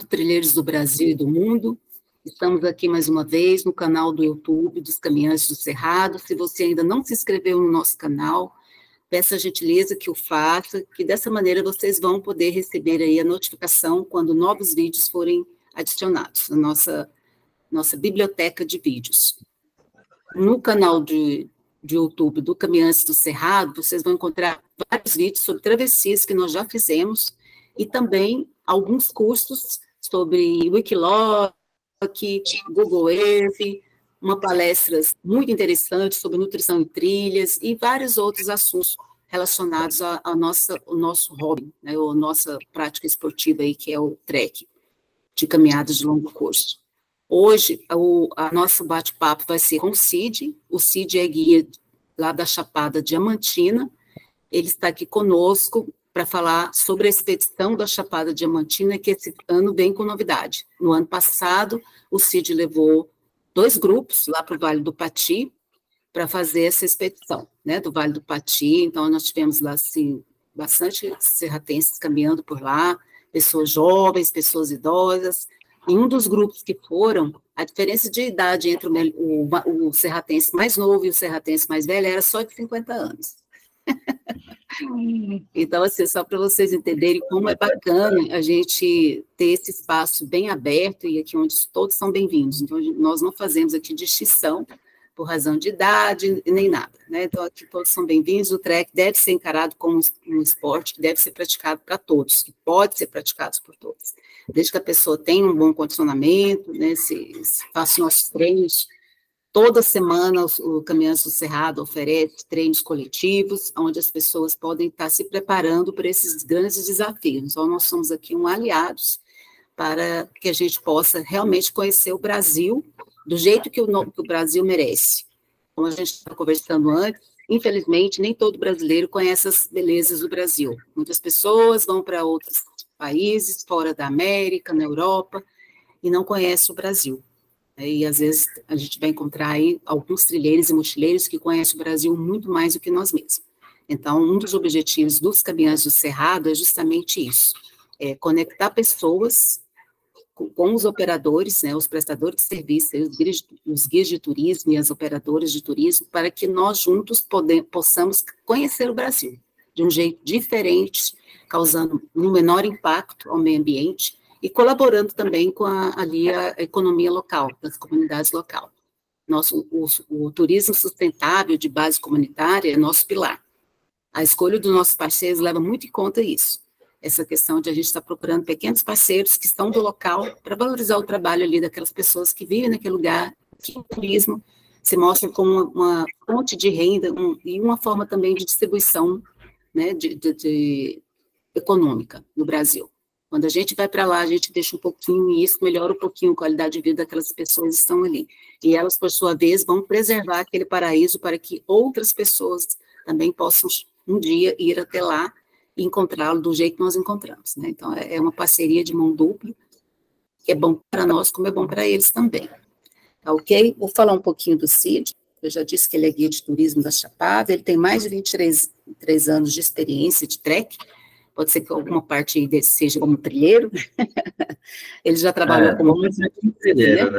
Trilheiros do Brasil e do mundo. Estamos aqui mais uma vez no canal do YouTube dos Caminhantes do Cerrado. Se você ainda não se inscreveu no nosso canal, peço a gentileza que o faça, que dessa maneira vocês vão poder receber aí a notificação quando novos vídeos forem adicionados na nossa biblioteca de vídeos. No canal de YouTube do Caminhantes do Cerrado, vocês vão encontrar vários vídeos sobre travessias que nós já fizemos e também alguns cursos sobre Wikiloc, Google Earth, uma palestra muito interessante sobre nutrição em trilhas e vários outros assuntos relacionados ao nosso hobby, né, a nossa prática esportiva aí, que é o trek, de caminhadas de longo curso. Hoje, a nosso bate-papo vai ser com o Cid. O Cid é guia lá da Chapada Diamantina. Ele está aqui conosco para falar sobre a expedição da Chapada Diamantina, que esse ano vem com novidade. No ano passado, o Cid levou 2 grupos lá para o Vale do Pati para fazer essa expedição, né, do Vale do Pati. Então, nós tivemos lá, assim, bastante serratenses caminhando por lá, pessoas jovens, pessoas idosas. Em um dos grupos que foram, a diferença de idade entre o serratense mais novo e o serratense mais velho era só de 50 anos. Então, assim, só para vocês entenderem como é bacana a gente ter esse espaço bem aberto e aqui onde todos são bem-vindos. Então, nós não fazemos aqui distinção por razão de idade nem nada, né? Então, aqui todos são bem-vindos. O trek deve ser encarado como um esporte que deve ser praticado para todos, que pode ser praticado por todos, desde que a pessoa tenha um bom condicionamento, né? Se faça nossos treinos. Toda semana o Caminhantes do Cerrado oferece treinos coletivos, onde as pessoas podem estar se preparando para esses grandes desafios. Então, nós somos aqui aliados para que a gente possa realmente conhecer o Brasil do jeito que o Brasil merece. Como a gente estava conversando antes, infelizmente, nem todo brasileiro conhece as belezas do Brasil. Muitas pessoas vão para outros países, fora da América, na Europa, e não conhecem o Brasil. E, às vezes, a gente vai encontrar aí alguns trilheiros e mochileiros que conhecem o Brasil muito mais do que nós mesmos. Então, um dos objetivos dos Caminhantes do Cerrado é justamente isso, é conectar pessoas com os operadores, né, os prestadores de serviços, os guias de turismo e as operadoras de turismo, para que nós juntos possamos conhecer o Brasil de um jeito diferente, causando um menor impacto ao meio ambiente e colaborando também com a economia local, das comunidades locais. O turismo sustentável de base comunitária é nosso pilar. A escolha dos nossos parceiros leva muito em conta isso, essa questão de a gente estar procurando pequenos parceiros que estão do local para valorizar o trabalho ali daquelas pessoas que vivem naquele lugar, que o turismo se mostra como uma fonte de renda e uma forma também de distribuição, né, econômica no Brasil. Quando a gente vai para lá, a gente deixa um pouquinho, e isso melhora um pouquinho a qualidade de vida daquelas pessoas que estão ali. E elas, por sua vez, vão preservar aquele paraíso para que outras pessoas também possam, um dia, ir até lá e encontrá-lo do jeito que nós encontramos, né? Então, é uma parceria de mão dupla, que é bom para nós, como é bom para eles também. Tá, ok? Vou falar um pouquinho do Cid. Eu já disse que ele é guia de turismo da Chapada, ele tem mais de 23 anos de experiência de trek. Pode ser que alguma parte aí dele seja como trilheiro. Ele já trabalhou como trilheiro,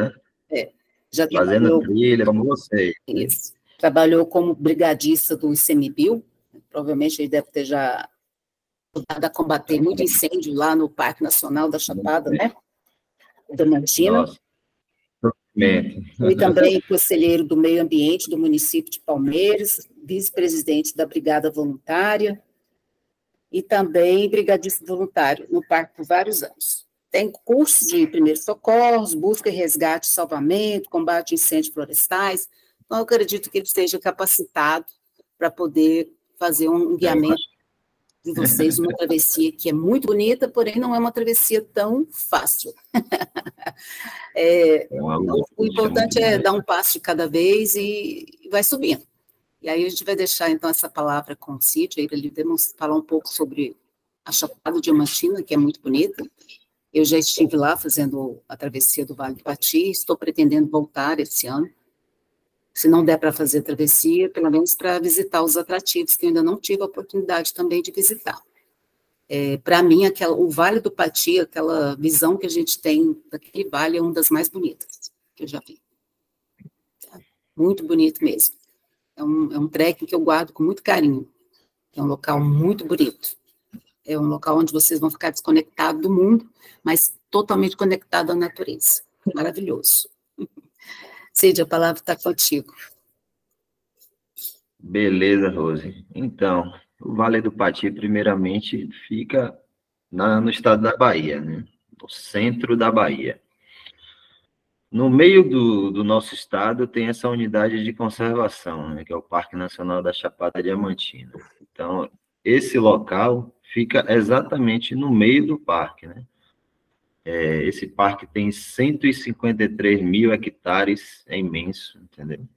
né? Já fazendo trilha, como você. Isso. Trabalhou como brigadista do ICMBio. Provavelmente ele deve ter já ajudado a combater muito incêndio lá no Parque Nacional da Chapada, né? Diamantina. Nossa. Foi também conselheiro do meio ambiente do município de Palmeiras, vice-presidente da Brigada Voluntária, e também brigadista voluntário no parque por vários anos. Tem cursos de primeiros socorros, busca e resgate, salvamento, combate a incêndios florestais. Então, eu acredito que ele esteja capacitado para poder fazer um guiamento de vocês, uma travessia que é muito bonita, porém não é uma travessia tão fácil. O importante é dar um passo de cada vez e vai subindo. E aí a gente vai deixar, então, essa palavra com o Cid, para ele falar um pouco sobre a Chapada Diamantina, que é muito bonita. Eu já estive lá fazendo a travessia do Vale do Pati, estou pretendendo voltar esse ano. Se não der para fazer a travessia, pelo menos para visitar os atrativos, que eu ainda não tive a oportunidade também de visitar. Para mim, o Vale do Pati, aquela visão que a gente tem daquele vale é uma das mais bonitas que eu já vi. Muito bonito mesmo. É um trekking que eu guardo com muito carinho. É um local muito bonito. É um local onde vocês vão ficar desconectados do mundo, mas totalmente conectados à natureza. Maravilhoso. Cid, a palavra está contigo. Beleza, Rose. Então, o Vale do Pati, primeiramente, fica no estado da Bahia, né? No centro da Bahia. No meio do nosso estado tem essa unidade de conservação, né, que é o Parque Nacional da Chapada Diamantina. Então, esse local fica exatamente no meio do parque, né? Esse parque tem 153 mil hectares, é imenso, entendeu?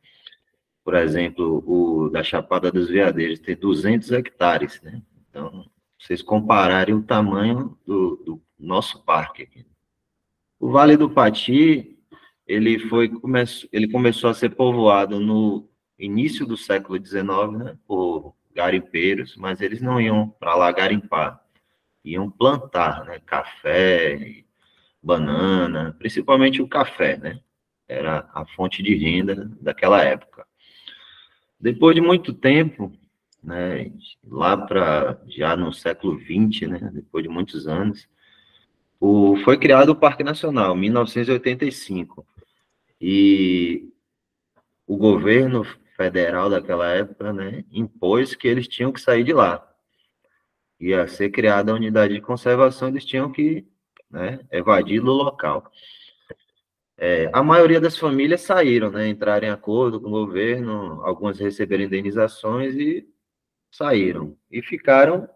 Por exemplo, o da Chapada dos Veadeiros tem 200 hectares, né? Então, vocês compararem o tamanho do nosso parque aqui. O Vale do Pati, ele começou a ser povoado no início do século XIX, né, por garimpeiros, mas eles não iam para lá garimpar, iam plantar, né, café, banana, principalmente o café, né, era a fonte de renda daquela época. Depois de muito tempo, né, já no século XX, né, depois de muitos anos, foi criado o Parque Nacional, em 1985, e o governo federal daquela época, né, impôs que eles tinham que sair de lá. Ia ser criada a unidade de conservação, eles tinham que, né, evadir do local. A maioria das famílias saíram, né, entraram em acordo com o governo, algumas receberam indenizações e saíram. E ficaram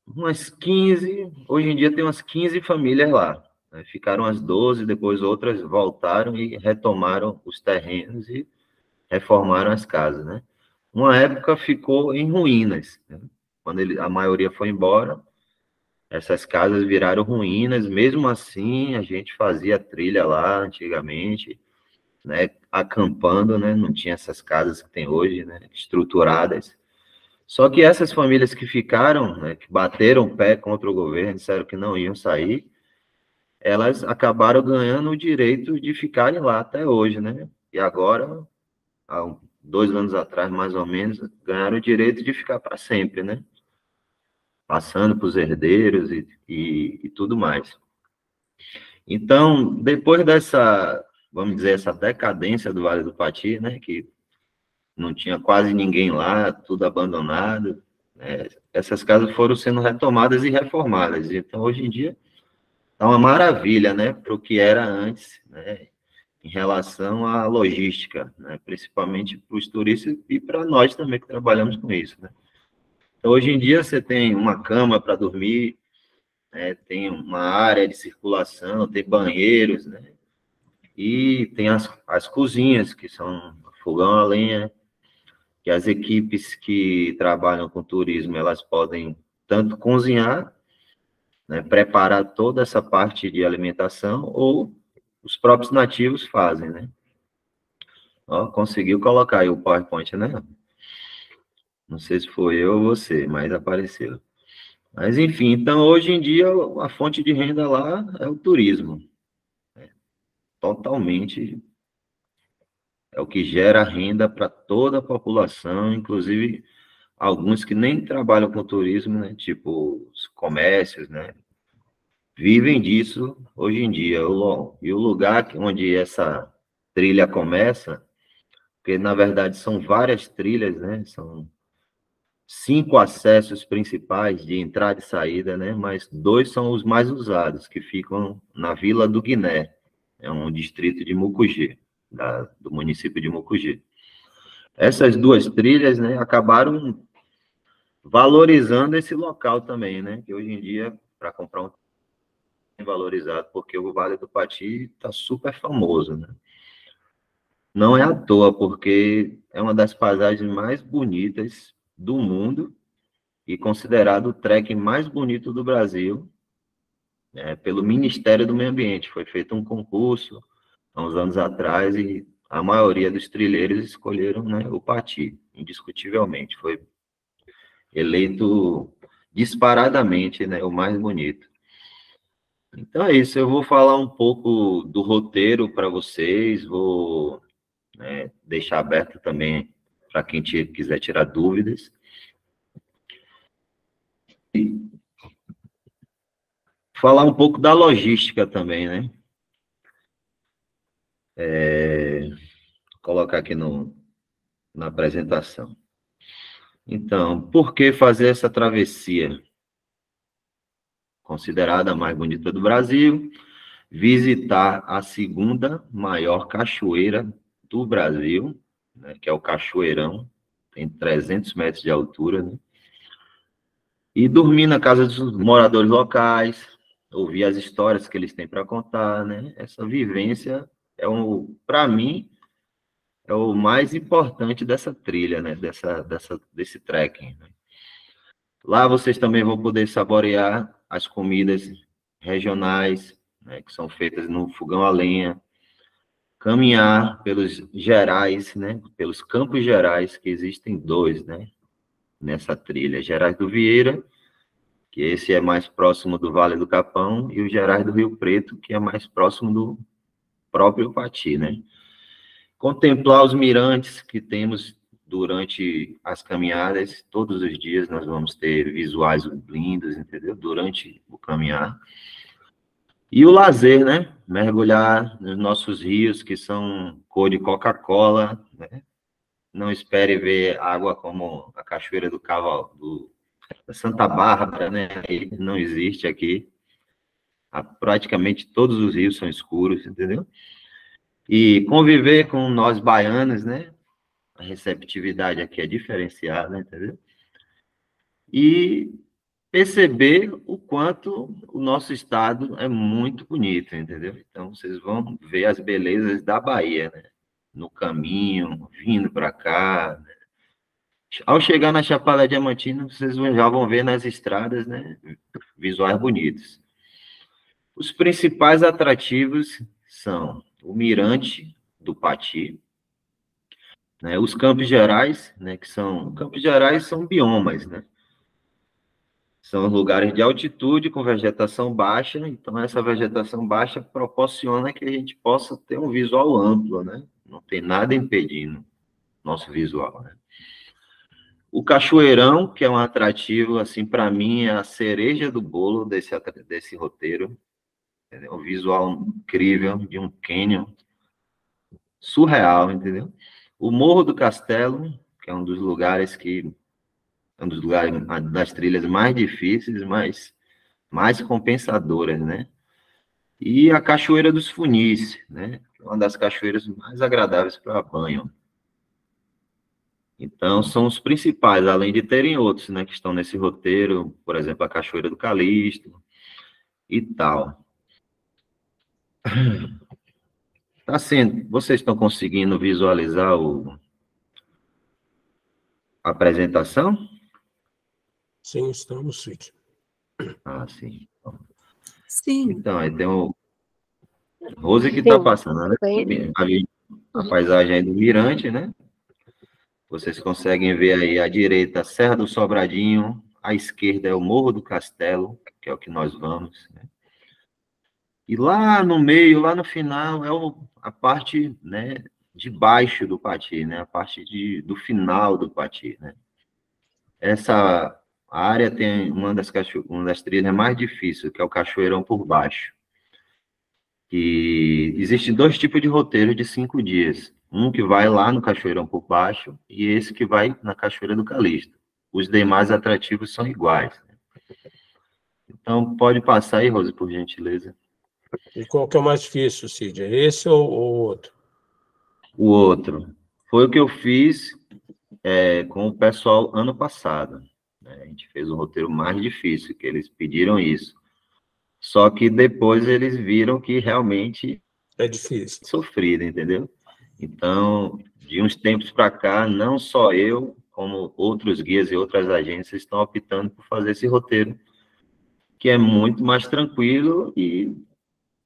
umas 15, hoje em dia tem umas 15 famílias lá. Né, ficaram as 12, depois outras voltaram e retomaram os terrenos e reformaram as casas, né? Uma época ficou em ruínas, né? Quando a maioria foi embora, essas casas viraram ruínas. Mesmo assim, a gente fazia trilha lá antigamente, né? Acampando, né? Não tinha essas casas que tem hoje, né? Estruturadas. Só que essas famílias que ficaram, né? Que bateram o pé contra o governo, disseram que não iam sair, elas acabaram ganhando o direito de ficarem lá até hoje, né? E agora, há 2 anos atrás, mais ou menos, ganharam o direito de ficar para sempre, né? Passando para os herdeiros e tudo mais. Então, depois dessa, vamos dizer, essa decadência do Vale do Pati, né? Que não tinha quase ninguém lá, tudo abandonado, né, essas casas foram sendo retomadas e reformadas. Então, hoje em dia, é uma maravilha, né? Para o que era antes, né? Em relação à logística, né? Principalmente para os turistas e para nós também que trabalhamos com isso, né? Então, hoje em dia você tem uma cama para dormir, né? Tem uma área de circulação, tem banheiros, né? E tem as cozinhas, que são fogão a lenha, que as equipes que trabalham com turismo, elas podem tanto cozinhar, né? Preparar toda essa parte de alimentação, ou os próprios nativos fazem, né? Ó, conseguiu colocar aí o PowerPoint, né? Não sei se foi eu ou você, mas apareceu. Mas, enfim, então, hoje em dia, a fonte de renda lá é o turismo. Né? Totalmente é o que gera renda para toda a população, inclusive alguns que nem trabalham com turismo, né? Tipo os comércios, né? Vivem disso hoje em dia. E o lugar onde essa trilha começa, porque, na verdade, são várias trilhas, né? São 5 acessos principais de entrada e saída, né? Mas 2 são os mais usados, que ficam na Vila do Guiné, é um distrito de Mucugê, do município de Mucugê. Essas 2 trilhas, né, acabaram valorizando esse local também, né? Que hoje em dia, para comprar um é valorizado, porque o Vale do Pati está super famoso, né? Não é à toa, porque é uma das paisagens mais bonitas do mundo e considerado o trekking mais bonito do Brasil, pelo Ministério do Meio Ambiente. Foi feito um concurso há uns anos atrás e a maioria dos trilheiros escolheram, né, o Pati, indiscutivelmente. Foi eleito disparadamente, né, o mais bonito. Então é isso, eu vou falar um pouco do roteiro para vocês, vou, né, deixar aberto também para quem quiser tirar dúvidas. E falar um pouco da logística também, né? Vou colocar aqui na apresentação. Então, por que fazer essa travessia? Considerada a mais bonita do Brasil, visitar a segunda maior cachoeira do Brasil, né, que é o Cachoeirão, tem 300 metros de altura, né? E dormir na casa dos moradores locais, ouvir as histórias que eles têm para contar, né? Essa vivência para mim, é o mais importante dessa trilha, né? Desse trekking, né? Lá vocês também vão poder saborear as comidas regionais, né, que são feitas no fogão a lenha, caminhar pelos gerais, né, pelos campos gerais, que existem dois, né, nessa trilha. Gerais do Vieira, que esse é mais próximo do Vale do Capão, e o Gerais do Rio Preto, que é mais próximo do próprio Pati, né. Contemplar os mirantes que temos durante as caminhadas, todos os dias nós vamos ter visuais lindos, entendeu? Durante o caminhar. E o lazer, né? Mergulhar nos nossos rios, que são cor de Coca-Cola, né? Não espere ver água como a Cachoeira do Cavalo, da Santa Bárbara, né? Ele não existe aqui. Praticamente todos os rios são escuros, entendeu? E conviver com nós baianos, né? A receptividade aqui é diferenciada, entendeu? E perceber o quanto o nosso estado é muito bonito, entendeu? Então, vocês vão ver as belezas da Bahia, né? No caminho, vindo para cá. Ao chegar na Chapada Diamantina, vocês já vão ver nas estradas, né? Visuais bonitos. Os principais atrativos são o Mirante do Pati, né? Os Campos Gerais, né? Campos Gerais são biomas, né? São lugares de altitude com vegetação baixa, então essa vegetação baixa proporciona que a gente possa ter um visual amplo, né? Não tem nada impedindo nosso visual, né? O Cachoeirão, que é um atrativo, assim, para mim, é a cereja do bolo desse roteiro. Entendeu? Um visual incrível de um cânion surreal, entendeu? O Morro do Castelo, que é um dos lugares das trilhas mais difíceis, mas mais compensadoras, né? E a Cachoeira dos Funis, né? Uma das cachoeiras mais agradáveis para banho. Então, são os principais, além de terem outros, né, que estão nesse roteiro, por exemplo, a Cachoeira do Calixto e tal. Tá sendo, vocês estão conseguindo visualizar a apresentação? Sim, estamos, Cid. Ah, sim. Sim. Então, aí tem o Rose que está passando, né? A paisagem aí do Mirante, né? Vocês conseguem ver aí à direita a Serra do Sobradinho, à esquerda é o Morro do Castelo, que é o que nós vamos, né? E lá no meio, lá no final, a parte, né, de baixo do Pati, né? A parte do final do Pati, né? Essa área tem uma das trilhas mais difíceis, que é o Cachoeirão por Baixo. E existem dois tipos de roteiro de 5 dias. Um que vai lá no Cachoeirão por Baixo e esse que vai na Cachoeira do Calixto. Os demais atrativos são iguais. Então, pode passar aí, Rose, por gentileza. E qual que é o mais difícil, Cid? É esse ou o outro? O outro. Foi o que eu fiz com o pessoal ano passado. Né? A gente fez um roteiro mais difícil, que eles pediram isso. Só que depois eles viram que realmente é difícil. Sofrido, entendeu? Então, de uns tempos para cá, não só eu, como outros guias e outras agências estão optando por fazer esse roteiro, que é muito mais tranquilo e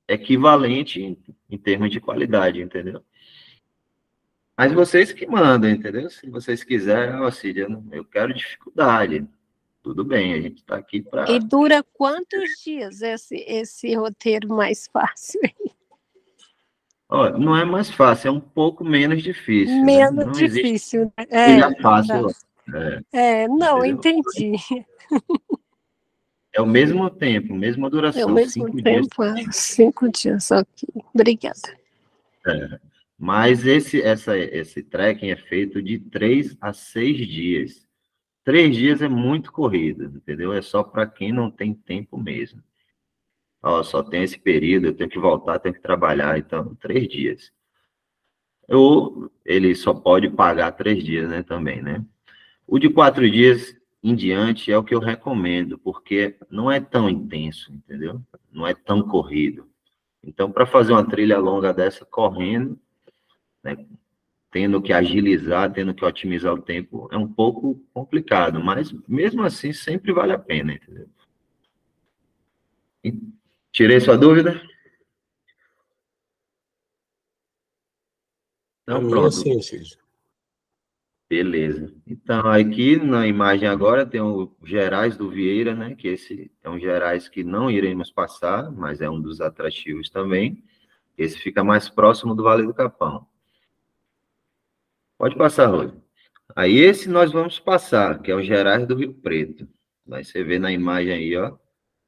equivalente em termos de qualidade, entendeu? Mas vocês que mandam, entendeu? Se vocês quiserem, ó, Cid, eu quero dificuldade. Tudo bem, a gente está aqui E para... dura quantos dias esse roteiro mais fácil? Não é mais fácil, é um pouco menos difícil, né? Menos Não existe difícil, né? trilha fácil Tá. lá. Não, Entendeu? entendi. É o mesmo tempo, mesma Ao duração, mesmo 5 dias. tempo, 5 dias, ok. Obrigada. Mas esse trekking é feito de 3 a 6 dias. 3 dias é muito corrido, entendeu? É só para quem não tem tempo mesmo. Ó, só tem esse período, eu tenho que voltar, tenho que trabalhar, então 3 dias. Ou ele só pode pagar 3 dias, né, também, né? O de 4 dias em diante é o que eu recomendo, porque não é tão intenso, entendeu? Não é tão corrido. Então, para fazer uma trilha longa dessa correndo, né, tendo que agilizar, tendo que otimizar o tempo, é um pouco complicado, mas mesmo assim sempre vale a pena, entendeu? E tirei sua dúvida? A Então, minha, pronto. sim, Cid. Beleza. Então, aqui na imagem agora tem o Gerais do Vieira, né? Que esse é um Gerais que não iremos passar, mas é um dos atrativos também. Esse fica mais próximo do Vale do Capão. Pode passar, Rose. Aí esse nós vamos passar, que é o Gerais do Rio Preto. Aí você vê na imagem aí, ó,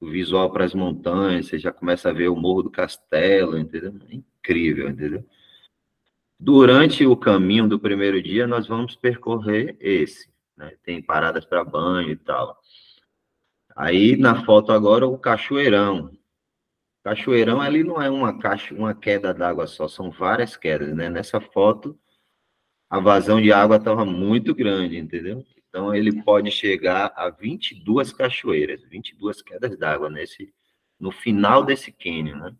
o visual para as montanhas, você já começa a ver o Morro do Castelo, entendeu? É incrível, entendeu? Durante o caminho do primeiro dia, nós vamos percorrer esse, né? Tem paradas para banho e tal. Aí, na foto agora, o Cachoeirão. Cachoeirão ali não é uma queda d'água só, são várias quedas, né? Nessa foto, a vazão de água estava muito grande, entendeu? Então, ele pode chegar a 22 cachoeiras, 22 quedas d'água no final desse cânion, né?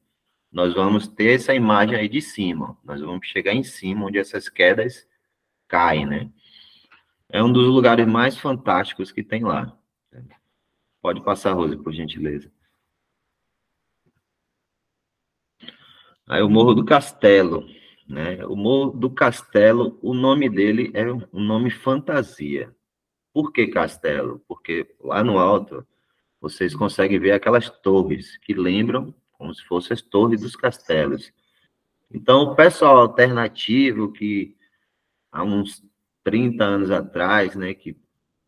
Nós vamos ter essa imagem aí de cima. Nós vamos chegar em cima, onde essas quedas caem, né? É um dos lugares mais fantásticos que tem lá. Pode passar, Rose, por gentileza. Aí o Morro do Castelo, né? O Morro do Castelo, o nome dele é um nome fantasia. Por que castelo? Porque lá no alto vocês conseguem ver aquelas torres que lembram como se fossem as torres dos castelos. Então, o pessoal alternativo que há uns 30 anos atrás, né, que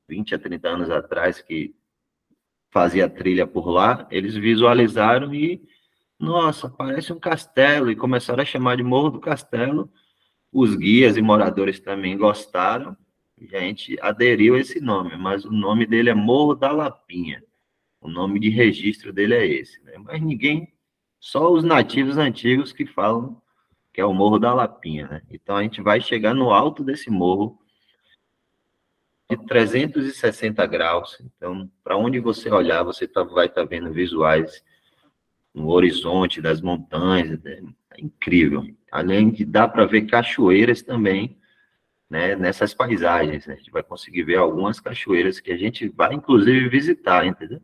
20 a 30 anos atrás, que fazia trilha por lá, eles visualizaram e, nossa, parece um castelo, e começaram a chamar de Morro do Castelo. Os guias e moradores também gostaram, e a gente aderiu a esse nome, mas o nome dele é Morro da Lapinha. O nome de registro dele é esse, né? Mas ninguém, só os nativos antigos que falam que é o Morro da Lapinha, né? Então a gente vai chegar no alto desse morro de 360 graus. Então, para onde você olhar, você vai estar vendo visuais no horizonte das montanhas, né? É incrível. Além de dar para ver cachoeiras também, né, nessas paisagens, né? A gente vai conseguir ver algumas cachoeiras que a gente vai, inclusive, visitar, entendeu?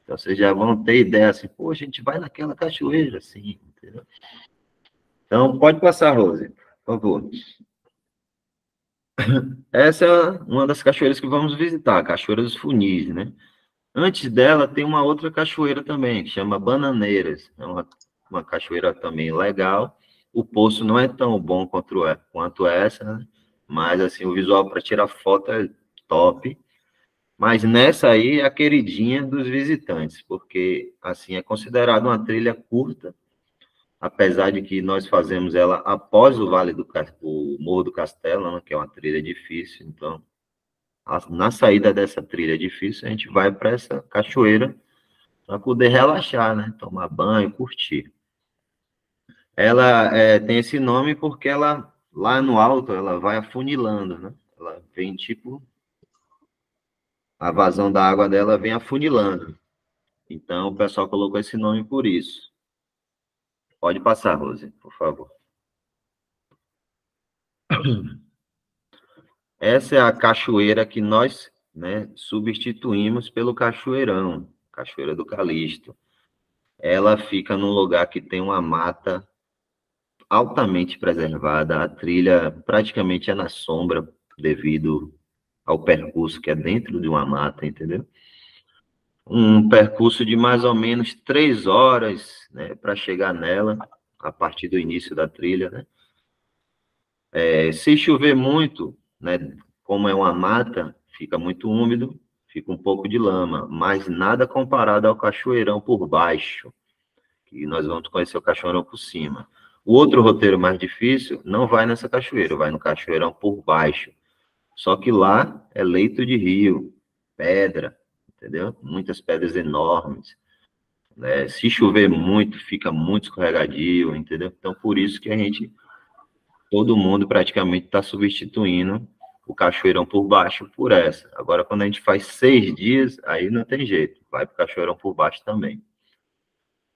Então, vocês já vão ter ideia assim, pô, a gente vai naquela cachoeira, assim, entendeu? Então, pode passar, Rose, por favor. Essa é uma das cachoeiras que vamos visitar, a Cachoeira dos Funis, né? Antes dela, tem uma outra cachoeira também, que chama Bananeiras. É uma cachoeira também legal. O poço não é tão bom quanto essa, né? Mas, assim, o visual para tirar foto é top. Mas nessa aí é a queridinha dos visitantes, porque, assim, é considerada uma trilha curta, apesar de que nós fazemos ela após o Morro do Castelo, né, que é uma trilha difícil. Então, na saída dessa trilha difícil, a gente vai para essa cachoeira para poder relaxar, né? Tomar banho, curtir. Ela tem esse nome porque ela, lá no alto, ela vai afunilando, né? Ela vem tipo, a vazão da água dela vem afunilando. Então, o pessoal colocou esse nome por isso. Pode passar, Rose, por favor. Essa é a cachoeira que nós, né, substituímos pelo Cachoeirão, Cachoeira do Calixto. Ela fica num lugar que tem uma mata altamente preservada, a trilha praticamente é na sombra, devido ao percurso que é dentro de uma mata, entendeu? Um percurso de mais ou menos 3 horas, né, para chegar nela, a partir do início da trilha, né? Se chover muito, né, como é uma mata, fica muito úmido, fica um pouco de lama, mas nada comparado ao cachoeirão por baixo, que nós vamos conhecer o cachoeirão por cima. O outro roteiro mais difícil não vai nessa cachoeira, vai no cachoeirão por baixo. Só que lá é leito de rio, pedra, entendeu? Muitas pedras enormes, né? Se chover muito, fica muito escorregadio, entendeu? Então, por isso que todo mundo praticamente está substituindo o cachoeirão por baixo por essa. Agora, quando a gente faz 6 dias, aí não tem jeito, vai para o cachoeirão por baixo também.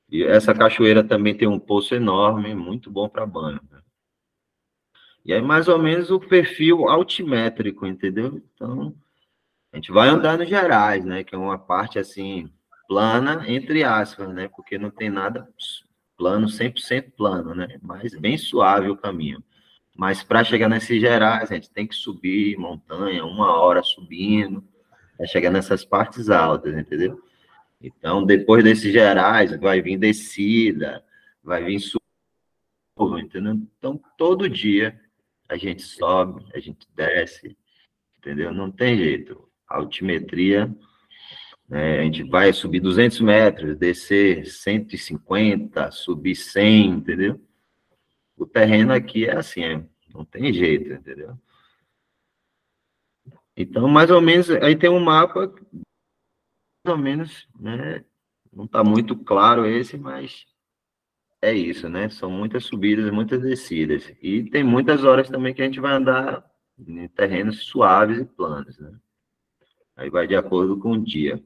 E essa cachoeira também tem um poço enorme, muito bom para banho, né? E aí, mais ou menos, o perfil altimétrico, entendeu? Então, a gente vai andar nos Gerais, né? Que é uma parte, assim, plana, entre aspas, né? Porque não tem nada plano, 100% plano, né? Mas bem suave o caminho. Mas para chegar nesses Gerais, a gente tem que subir montanha, 1 hora subindo, para chegar nessas partes altas, entendeu? Então, depois desses Gerais, vai vir descida, vai vir subida, entendeu? Então, todo dia a gente sobe, a gente desce, entendeu? Não tem jeito. A altimetria, né, a gente vai subir 200 metros, descer 150, subir 100, entendeu? O terreno aqui é assim, não tem jeito, entendeu? Então, mais ou menos, aí tem um mapa, mais ou menos, né? Não está muito claro esse, mas é isso, né? São muitas subidas, muitas descidas. E tem muitas horas também que a gente vai andar em terrenos suaves e planos, né? Aí vai de acordo com o dia.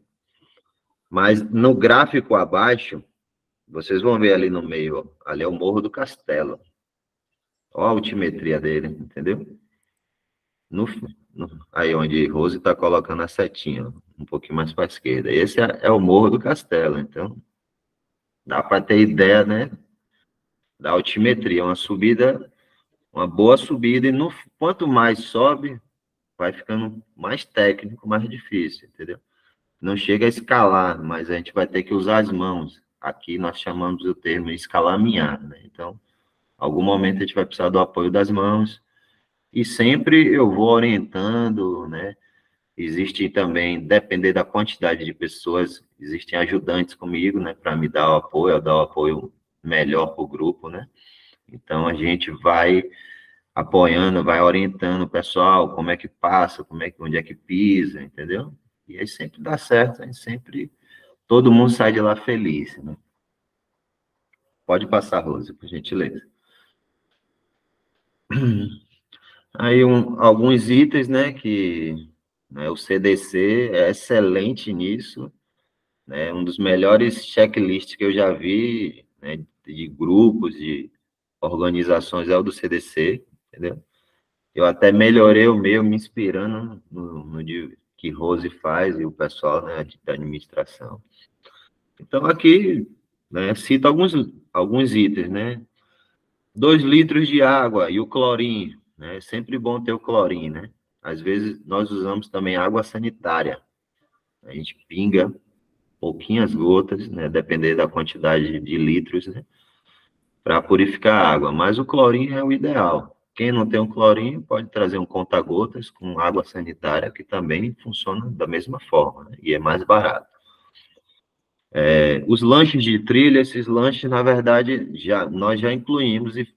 Mas no gráfico abaixo, vocês vão ver ali no meio, ó, ali é o Morro do Castelo. Olha a altimetria dele, entendeu? Aí onde Rose está colocando a setinha, um pouquinho mais para a esquerda. Esse é o Morro do Castelo, então dá para ter ideia, né, da altimetria. Uma subida, uma boa subida, e quanto mais sobe, vai ficando mais técnico, mais difícil, entendeu? Não chega a escalar, mas a gente vai ter que usar as mãos. Aqui nós chamamos o termo escalaminhar, né? Então, algum momento a gente vai precisar do apoio das mãos, e sempre eu vou orientando, né? Existe também, depender da quantidade de pessoas, existem ajudantes comigo, né, para me dar o apoio, eu dar o apoio melhor para o grupo, né? Então, a gente vai apoiando, vai orientando o pessoal, como é que passa, onde é que pisa, entendeu? E aí sempre dá certo, hein? Sempre todo mundo sai de lá feliz, né? Pode passar, Rose, por gentileza. Aí alguns itens, né, que, né, o CDC é excelente nisso, né, um dos melhores checklists que eu já vi, né, de grupos, de organizações, é o do CDC, entendeu? Eu até melhorei o meu, me inspirando no que Rose faz e o pessoal, né, da administração. Então, aqui, né, cito alguns itens, né? 2 litros de água e o clorinho, né? É sempre bom ter o clorinho, né? Às vezes, nós usamos também água sanitária. A gente pinga pouquinhas gotas, né? Dependendo da quantidade de litros, né? Para purificar a água. Mas o clorinho é o ideal. Quem não tem um clorinho, pode trazer um conta-gotas com água sanitária, que também funciona da mesma forma, né? E é mais barato. Os lanches de trilha, esses lanches, na verdade, nós já incluímos e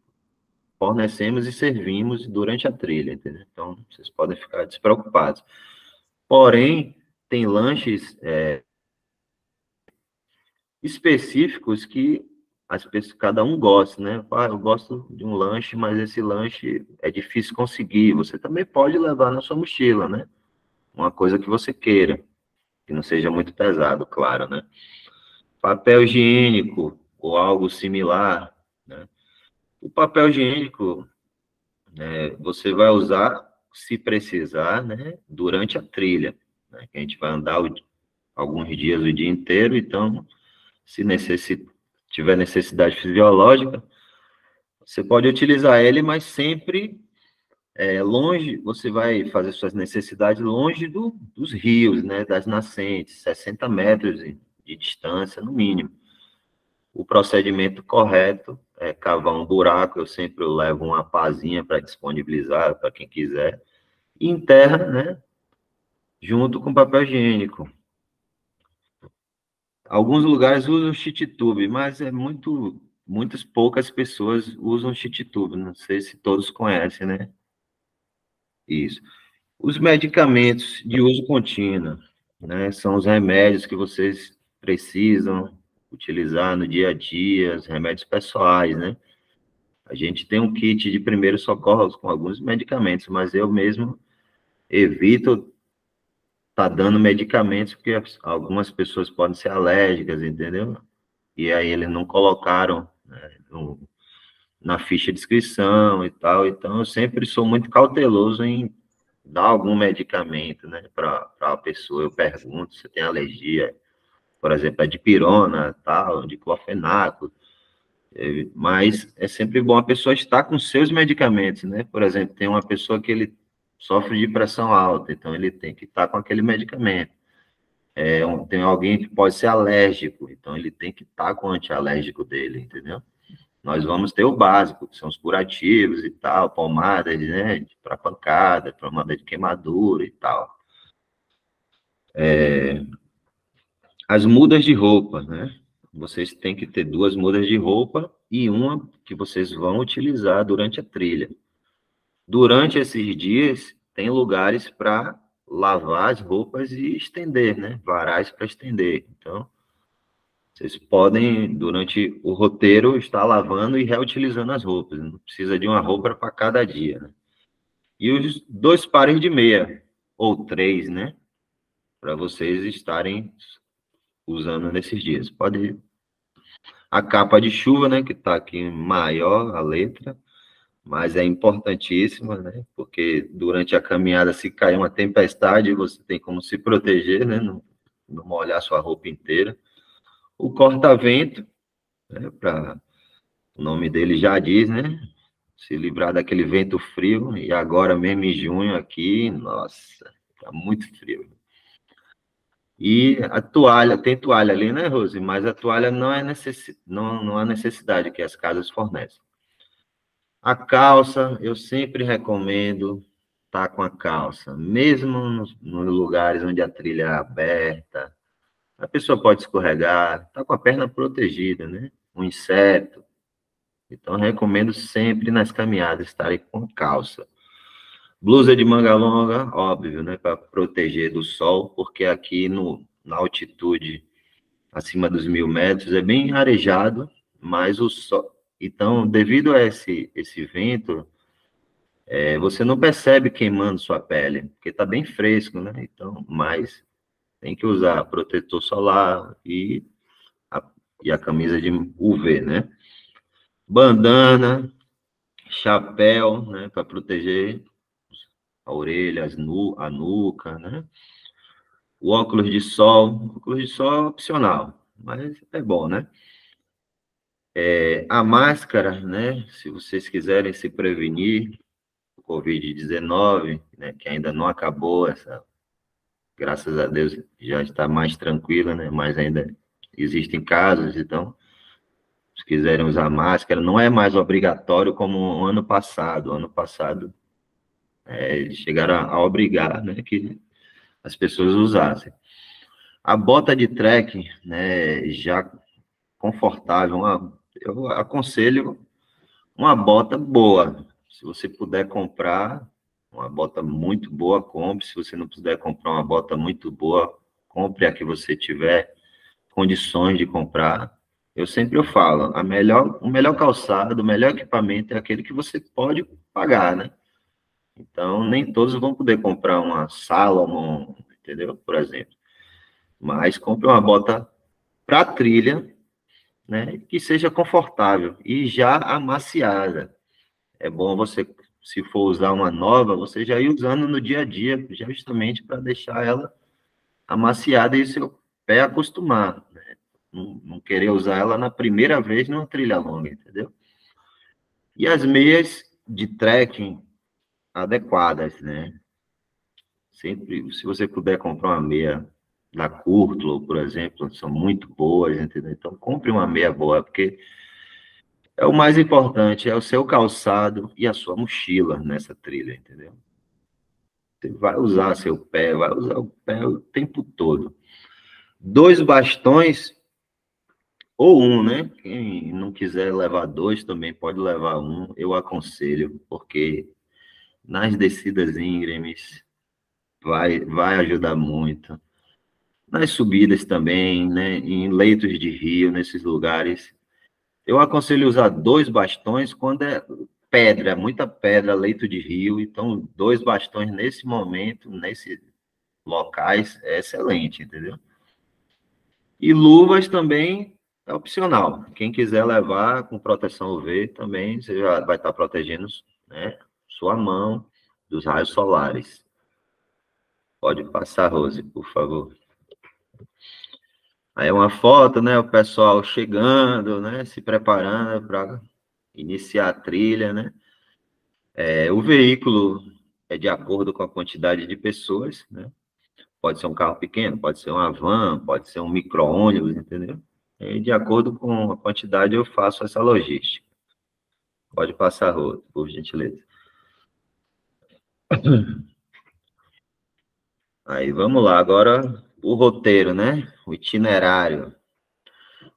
fornecemos e servimos durante a trilha, entendeu? Então, vocês podem ficar despreocupados. Porém, tem lanches específicos que cada um gosta, né? Eu gosto de um lanche, mas esse lanche é difícil conseguir. Você também pode levar na sua mochila, né? Uma coisa que você queira, que não seja muito pesado, claro, né? Papel higiênico ou algo similar, né? O papel higiênico, né, você vai usar, se precisar, né, durante a trilha, né? Que a gente vai andar alguns dias, o dia inteiro, então, se tiver necessidade fisiológica, Você pode utilizar ele, mas sempre longe, você vai fazer suas necessidades longe dos rios, né, das nascentes, 60 metros de distância, no mínimo. O procedimento correto é cavar um buraco, eu sempre levo uma pazinha para disponibilizar para quem quiser, e enterra, né, junto com papel higiênico. Alguns lugares usam cheat tube, mas muitas poucas pessoas usam cheat tube, não sei se todos conhecem, né? Isso. Os medicamentos de uso contínuo, né, são os remédios que vocês precisam utilizar no dia a dia, os remédios pessoais, né? A gente tem um kit de primeiros socorros com alguns medicamentos, mas eu mesmo evito estar dando medicamentos, porque algumas pessoas podem ser alérgicas, entendeu? E aí eles não colocaram, né, na ficha de inscrição e tal, então eu sempre sou muito cauteloso em dar algum medicamento, né, para a pessoa. Eu pergunto se tem alergia, por exemplo, a dipirona, tal, diclofenaco, mas é sempre bom a pessoa estar com seus medicamentos, né? Por exemplo, tem uma pessoa que ele sofre de pressão alta, então ele tem que estar com aquele medicamento. Tem alguém que pode ser alérgico, então ele tem que estar com o antialérgico dele, entendeu? Nós vamos ter o básico, que são os curativos e tal, pomadas, né, para pancada, pomada de queimadura e tal. As mudas de roupa, né? Vocês têm que ter 2 mudas de roupa e uma que vocês vão utilizar durante a trilha. Durante esses dias, tem lugares para lavar as roupas e estender, né? Varais para estender. Então, vocês podem, durante o roteiro, estar lavando e reutilizando as roupas. Não precisa de uma roupa para cada dia, né? E os 2 pares de meia, ou 3, né? Para vocês estarem usando nesses dias. Pode. A capa de chuva, né? Que está aqui maior a letra, mas é importantíssima, né? Porque durante a caminhada, se cair uma tempestade, você tem como se proteger, né? Não molhar sua roupa inteira. O corta-vento, né? O nome dele já diz, né? Se livrar daquele vento frio, e agora mesmo em junho aqui, nossa, tá muito frio. E a toalha, tem toalha ali, né, Rose? Mas a toalha não não há necessidade que as casas fornecem. A calça, eu sempre recomendo estar com a calça, mesmo nos lugares onde a trilha é aberta, a pessoa pode escorregar, está com a perna protegida, né? Um inseto. Então, recomendo sempre nas caminhadas estarem com calça. Blusa de manga longa, óbvio, né? Para proteger do sol, porque aqui na altitude acima dos 1.000 metros é bem arejado, mas o sol. Então, devido a esse vento, você não percebe queimando sua pele, porque está bem fresco, né? Então, mas tem que usar protetor solar e a camisa de UV, né? Bandana, chapéu, né, para proteger a orelha, a nuca, né? O óculos de sol é opcional, mas é bom, né? A máscara, né, se vocês quiserem se prevenir do Covid-19, né, que ainda não acabou, graças a Deus já está mais tranquila, né, mas ainda existem casos, então se quiserem usar máscara, não é mais obrigatório como o ano passado. Ano passado, eles chegaram a obrigar, né, que as pessoas usassem. A bota de trekking, né, já confortável, eu aconselho uma bota boa. Se você puder comprar uma bota muito boa, compre. Se você não puder comprar uma bota muito boa, compre a que você tiver condições de comprar. Eu sempre falo, o melhor calçado, o melhor equipamento é aquele que você pode pagar, né? Então, nem todos vão poder comprar uma Salomon, entendeu? Por exemplo. Mas compre uma bota para trilha, né? Que seja confortável e já amaciada. É bom você, se for usar uma nova, você já ir usando no dia a dia, justamente para deixar ela amaciada e seu pé acostumar, né? Não querer usar ela na primeira vez numa trilha longa, entendeu? E as meias de trekking adequadas, né? Sempre, se você puder comprar uma meia da Curtlo, por exemplo, são muito boas, entendeu? Então, compre uma meia boa, porque é o mais importante, é o seu calçado e a sua mochila nessa trilha, entendeu? Você vai usar seu pé, vai usar o pé o tempo todo. 2 bastões ou um, né? Quem não quiser levar 2 também pode levar um. Eu aconselho, porque nas descidas íngremes vai ajudar muito. Nas subidas também, né? Em leitos de rio, nesses lugares. Eu aconselho usar 2 bastões quando é pedra, muita pedra, leito de rio. Então, 2 bastões nesse momento, nesses locais, é excelente, entendeu? E luvas também é opcional. Quem quiser levar com proteção UV também, você já vai estar protegendo, né, sua mão dos raios solares. Pode passar, Rose, por favor. Aí uma foto, né, o pessoal chegando, né, se preparando para iniciar a trilha, né? O veículo é de acordo com a quantidade de pessoas, né? Pode ser um carro pequeno, pode ser uma van, pode ser um micro-ônibus, entendeu? E de acordo com a quantidade, eu faço essa logística. Pode passar, Rô, por gentileza. Aí, vamos lá. Agora, o roteiro, né? O itinerário.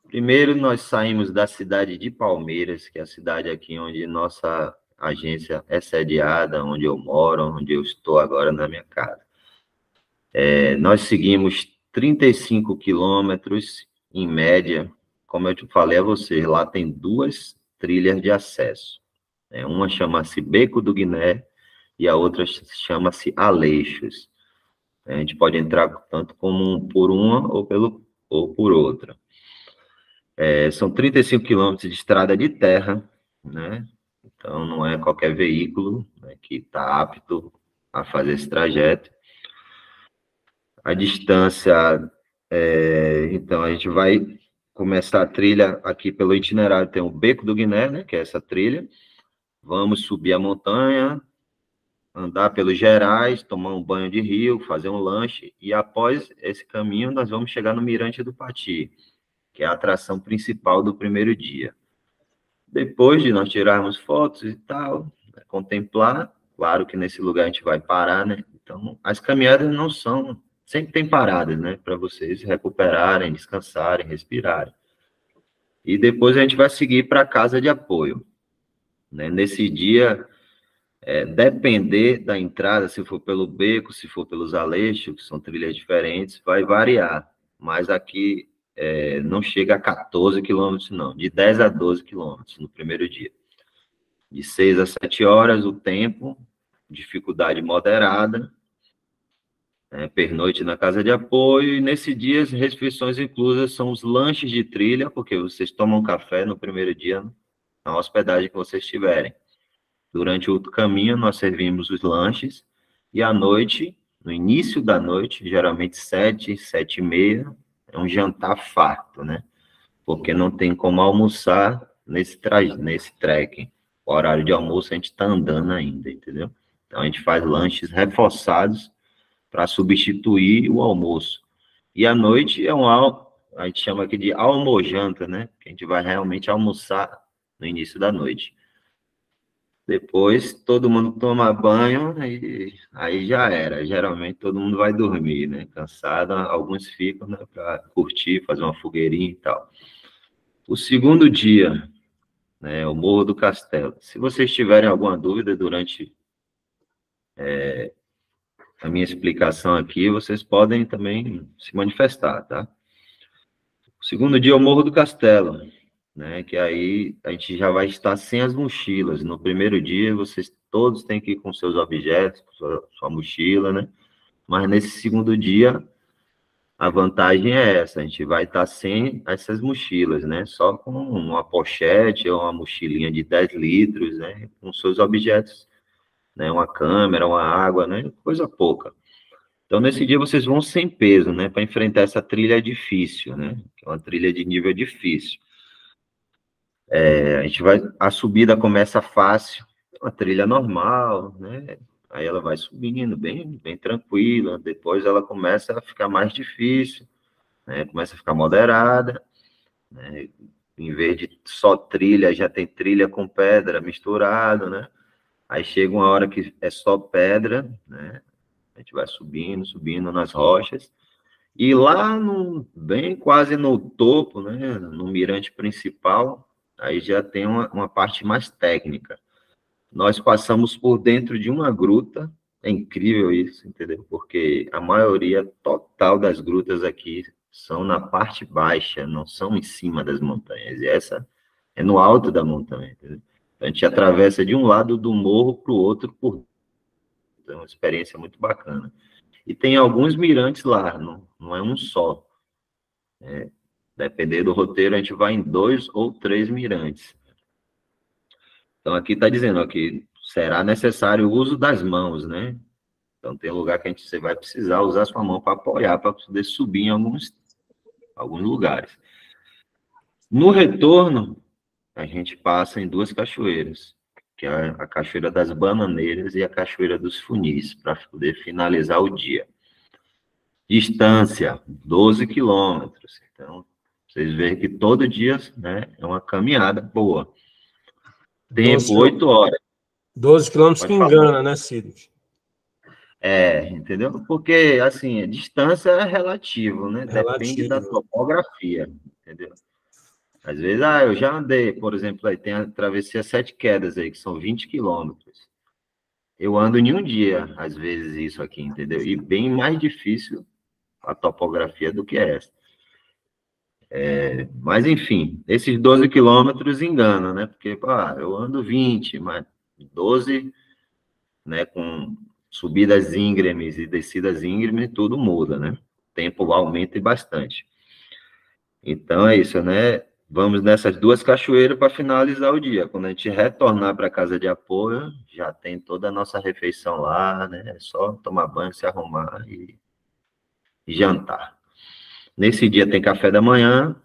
Primeiro, nós saímos da cidade de Palmeiras, que é a cidade aqui onde nossa agência é sediada, onde eu moro, onde eu estou agora na minha casa. Nós seguimos 35 quilômetros, em média. Como eu te falei a você, lá tem 2 trilhas de acesso. Uma chama-se Beco do Guiné e a outra chama-se Aleixos. A gente pode entrar tanto como por uma ou por outra. São 35 quilômetros de estrada de terra, né? Então, não é qualquer veículo, né, que está apto a fazer esse trajeto. A distância, então, a gente vai começar a trilha aqui pelo itinerário, tem o Beco do Guiné, né, que é essa trilha. Vamos subir a montanha, andar pelos Gerais, tomar um banho de rio, fazer um lanche, e após esse caminho nós vamos chegar no Mirante do Pati, que é a atração principal do primeiro dia. Depois de nós tirarmos fotos e tal, contemplar, claro que nesse lugar a gente vai parar, né? Então, as caminhadas não são, sempre tem paradas, né? Para vocês recuperarem, descansarem, respirarem. E depois a gente vai seguir para a casa de apoio, né? Nesse dia, depender da entrada, se for pelo beco, se for pelos Aleixos, que são trilhas diferentes, vai variar. Mas aqui não chega a 14 quilômetros, não. De 10 a 12 quilômetros no primeiro dia. De 6 a 7 horas o tempo, dificuldade moderada, pernoite na casa de apoio, e nesse dia as restrições inclusas são os lanches de trilha, porque vocês tomam café no primeiro dia na hospedagem que vocês tiverem. Durante o caminho, nós servimos os lanches, e à noite, no início da noite, geralmente 7, 7h30, é um jantar farto, né? Porque não tem como almoçar nesse trekking. O horário de almoço a gente está andando ainda, entendeu? Então a gente faz lanches reforçados para substituir o almoço. E à noite a gente chama aqui de almojanta, né? Que a gente vai realmente almoçar no início da noite. Depois, todo mundo toma banho e aí já era. Geralmente, todo mundo vai dormir, né? Cansado. Alguns ficam, né, para curtir, fazer uma fogueirinha e tal. O segundo dia, né, o Morro do Castelo. Se vocês tiverem alguma dúvida durante a minha explicação aqui, vocês podem também se manifestar, tá? O segundo dia é o Morro do Castelo, né? Que aí a gente já vai estar sem as mochilas. No primeiro dia, vocês todos têm que ir com seus objetos, com sua mochila, né? Mas nesse segundo dia, a vantagem é essa, a gente vai estar sem essas mochilas, né? Só com uma pochete ou uma mochilinha de 10 litros, né? Com seus objetos, né? Uma câmera, uma água, né? Coisa pouca. Então, nesse dia, vocês vão sem peso, né? Para enfrentar essa trilha difícil, né? Que é uma trilha de nível difícil. A subida começa fácil, uma trilha normal, né? Aí ela vai subindo bem, bem tranquila, depois ela começa a ficar mais difícil, né? Começa a ficar moderada, né? Em vez de só trilha, já tem trilha com pedra misturado, né? Aí chega uma hora que é só pedra, né? A gente vai subindo, subindo nas rochas, e lá bem quase no topo, né? No mirante principal, aí já tem uma parte mais técnica. Nós passamos por dentro de uma gruta, é incrível isso, entendeu? Porque a maioria total das grutas aqui são na parte baixa, não são em cima das montanhas. E essa é no alto da montanha, entendeu? A gente atravessa de um lado do morro para o outro, então é uma experiência muito bacana. E tem alguns mirantes lá, não é um só. Dependendo do roteiro, a gente vai em 2 ou 3 mirantes. Então, aqui está dizendo ó, que será necessário o uso das mãos, né? Então, tem lugar que você vai precisar usar sua mão para apoiar, para poder subir em alguns lugares. No retorno, a gente passa em 2 cachoeiras, que é a Cachoeira das Bananeiras e a Cachoeira dos Funis, para poder finalizar o dia. Distância, 12 quilômetros. Então, vocês veem que todo dia, né, é uma caminhada boa. Tempo, 8 horas. 12 quilômetros que engana, né, Cid? Entendeu? Porque, assim, a distância é relativo, né? Depende da topografia, entendeu? Às vezes, eu já andei, por exemplo, aí tem a travessia 7 Quedas aí, que são 20 quilômetros. Eu ando em um dia, às vezes, isso aqui, entendeu? E bem mais difícil a topografia do que essa. Mas, enfim, esses 12 quilômetros enganam, né? Porque, eu ando 20, mas 12, né, com subidas íngremes e descidas íngremes, tudo muda, né? O tempo aumenta bastante. Então, é isso, né? Vamos nessas 2 cachoeiras para finalizar o dia. Quando a gente retornar para a casa de apoio, já tem toda a nossa refeição lá, né? É só tomar banho, se arrumar e jantar. Nesse dia tem café da manhã,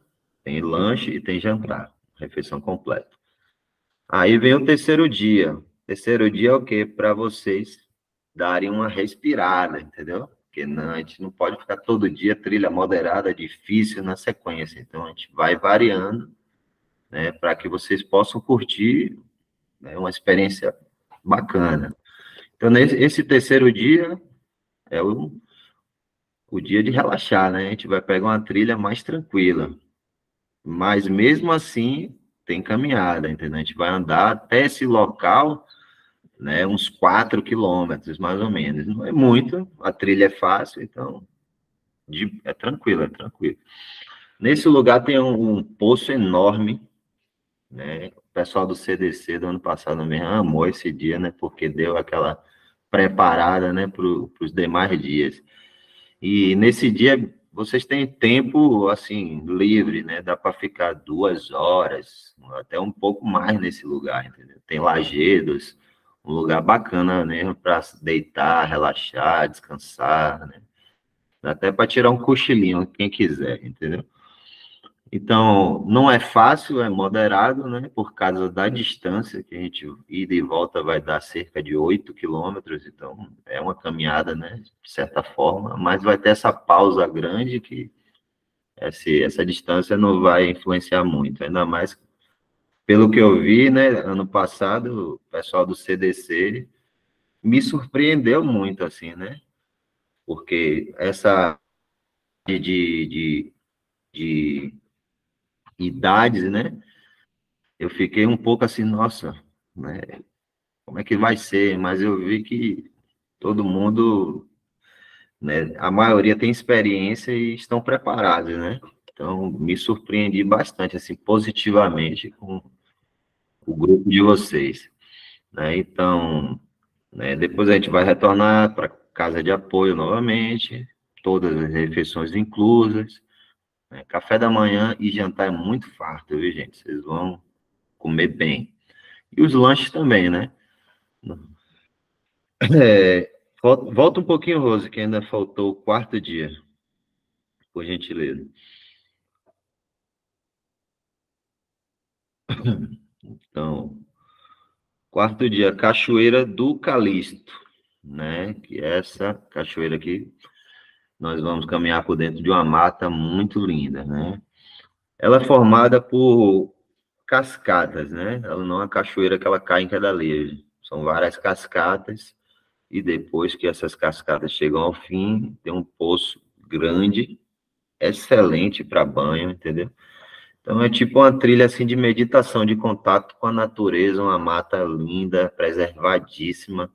tem lanche e tem jantar. Refeição completa. Aí vem o terceiro dia. O terceiro dia é o quê? Para vocês darem uma respirada, entendeu? Porque não, a gente não pode ficar todo dia trilha moderada, difícil na sequência. Então, a gente vai variando, né, para que vocês possam curtir, né, uma experiência bacana. Então, esse terceiro dia é o dia de relaxar, né? A gente vai pegar uma trilha mais tranquila. Mas, mesmo assim, tem caminhada, entendeu? A gente vai andar até esse local, né, uns 4 quilômetros, mais ou menos. Não é muito, a trilha é fácil, então é tranquilo, é tranquilo. Nesse lugar tem um poço enorme, né? O pessoal do CDC do ano passado mesmo amou esse dia, né? Porque deu aquela preparada, né, para os demais dias. E nesse dia vocês têm tempo, assim, livre, né? Dá para ficar 2 horas, até um pouco mais nesse lugar, entendeu? Tem lajedos, um lugar bacana mesmo para deitar, relaxar, descansar, né? Dá até para tirar um cochilinho, quem quiser, entendeu? Então, não é fácil, é moderado, né? Por causa da distância, que a gente ida e volta vai dar cerca de 8 quilômetros, então é uma caminhada, né? De certa forma, mas vai ter essa pausa grande que essa distância não vai influenciar muito, ainda mais pelo que eu vi, né? Ano passado, o pessoal do CDC me surpreendeu muito, assim, né? Porque essa de idades, né? Eu fiquei um pouco assim, nossa, né? Como é que vai ser? Mas eu vi que todo mundo, né? A maioria tem experiência e estão preparados, né? Então, me surpreendi bastante, assim, positivamente com o grupo de vocês, né? Então, né, depois a gente vai retornar para casa de apoio novamente, todas as refeições inclusas, né? Café da manhã e jantar é muito farto, viu, gente? Vocês vão comer bem. E os lanches também, né? Volta um pouquinho, Rose, que ainda faltou o 4º dia, por gentileza. Então, quarto dia, Cachoeira do Calixto, né? Que é essa cachoeira aqui, nós vamos caminhar por dentro de uma mata muito linda, né? Ela é formada por cascatas, né? Ela não é uma cachoeira que ela cai em queda livre. São várias cascatas, e depois que essas cascatas chegam ao fim, tem um poço grande, excelente para banho, entendeu? Então é tipo uma trilha assim de meditação, de contato com a natureza, uma mata linda, preservadíssima.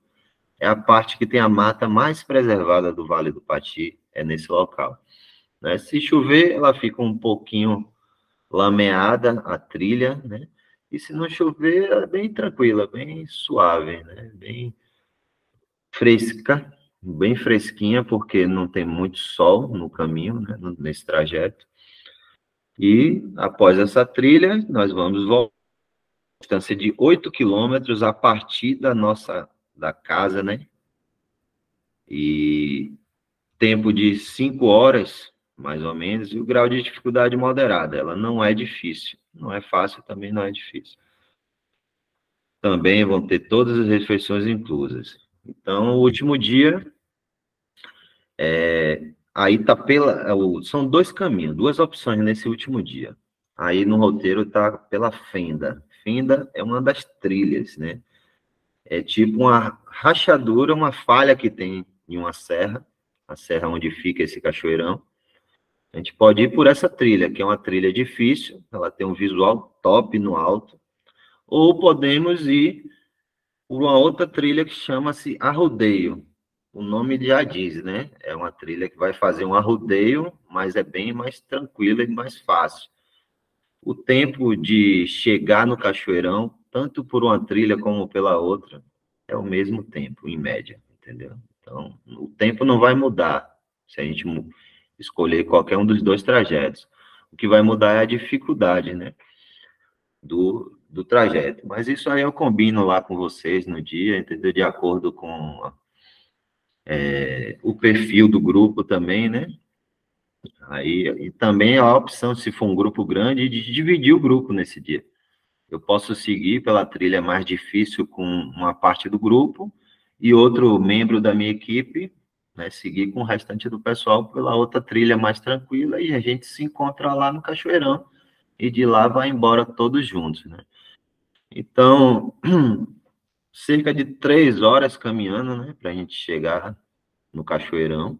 É a parte que tem a mata mais preservada do Vale do Pati, é nesse local, né? Se chover, ela fica um pouquinho lameada, a trilha, né? E se não chover, ela é bem tranquila, bem suave, né? Bem fresca, bem fresquinha, porque não tem muito sol no caminho, né? Nesse trajeto. E após essa trilha, nós vamos voltar a distância de 8 quilômetros a partir da casa, né? E tempo de 5 horas, mais ou menos, e o grau de dificuldade moderada. Ela não é difícil, não é fácil, também não é difícil. Também vão ter todas as refeições inclusas. Então, o último dia, aí tá são 2 caminhos, 2 opções nesse último dia. Aí no roteiro tá pela Fenda. Fenda é uma das trilhas, né? É tipo uma rachadura, uma falha que tem em uma serra, a serra onde fica esse cachoeirão. A gente pode ir por essa trilha, que é uma trilha difícil, ela tem um visual top no alto, ou podemos ir por uma outra trilha que chama-se Arrodeio. O nome já diz, né? É uma trilha que vai fazer um arrodeio, mas é bem mais tranquila e mais fácil. O tempo de chegar no cachoeirão, tanto por uma trilha como pela outra, é o mesmo tempo, em média, entendeu? Então, o tempo não vai mudar se a gente escolher qualquer um dos 2 trajetos. O que vai mudar é a dificuldade, né, do trajeto. Mas isso aí eu combino lá com vocês no dia, entendeu? De acordo com o perfil do grupo também, né? Aí, e também a opção, se for um grupo grande, de dividir o grupo nesse dia. Eu posso seguir pela trilha mais difícil com uma parte do grupo e outro membro da minha equipe, né, seguir com o restante do pessoal pela outra trilha mais tranquila, e a gente se encontra lá no Cachoeirão e de lá vai embora todos juntos, né? Então, cerca de 3 horas caminhando, né, para a gente chegar no Cachoeirão.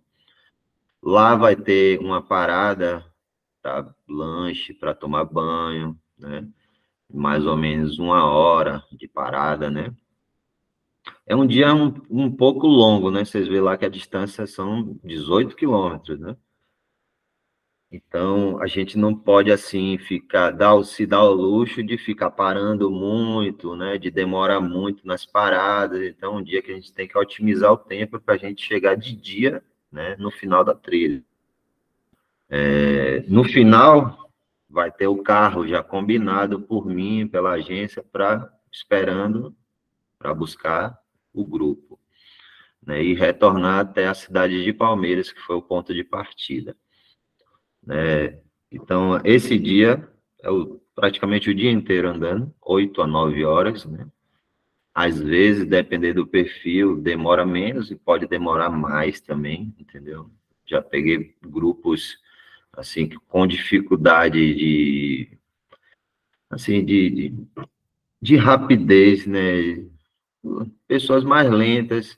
Lá vai ter uma parada para lanche, para tomar banho, né? Mais ou menos 1 hora de parada, né? É um dia um pouco longo, né? Vocês vê lá que a distância são 18 quilômetros, né? Então, a gente não pode, assim, se dar o luxo de ficar parando muito, né? De demorar muito nas paradas. Então, um dia que a gente tem que otimizar o tempo para a gente chegar de dia, né? No final da trilha. No final, vai ter o carro já combinado por mim, pela agência, esperando para buscar o grupo, né? E retornar até a cidade de Palmeiras, que foi o ponto de partida, né? Então, esse dia é praticamente o dia inteiro andando, 8 a 9 horas, né? Às vezes, dependendo do perfil, demora menos e pode demorar mais também, entendeu? Já peguei grupos, assim, com dificuldade assim, de rapidez, né? Pessoas mais lentas,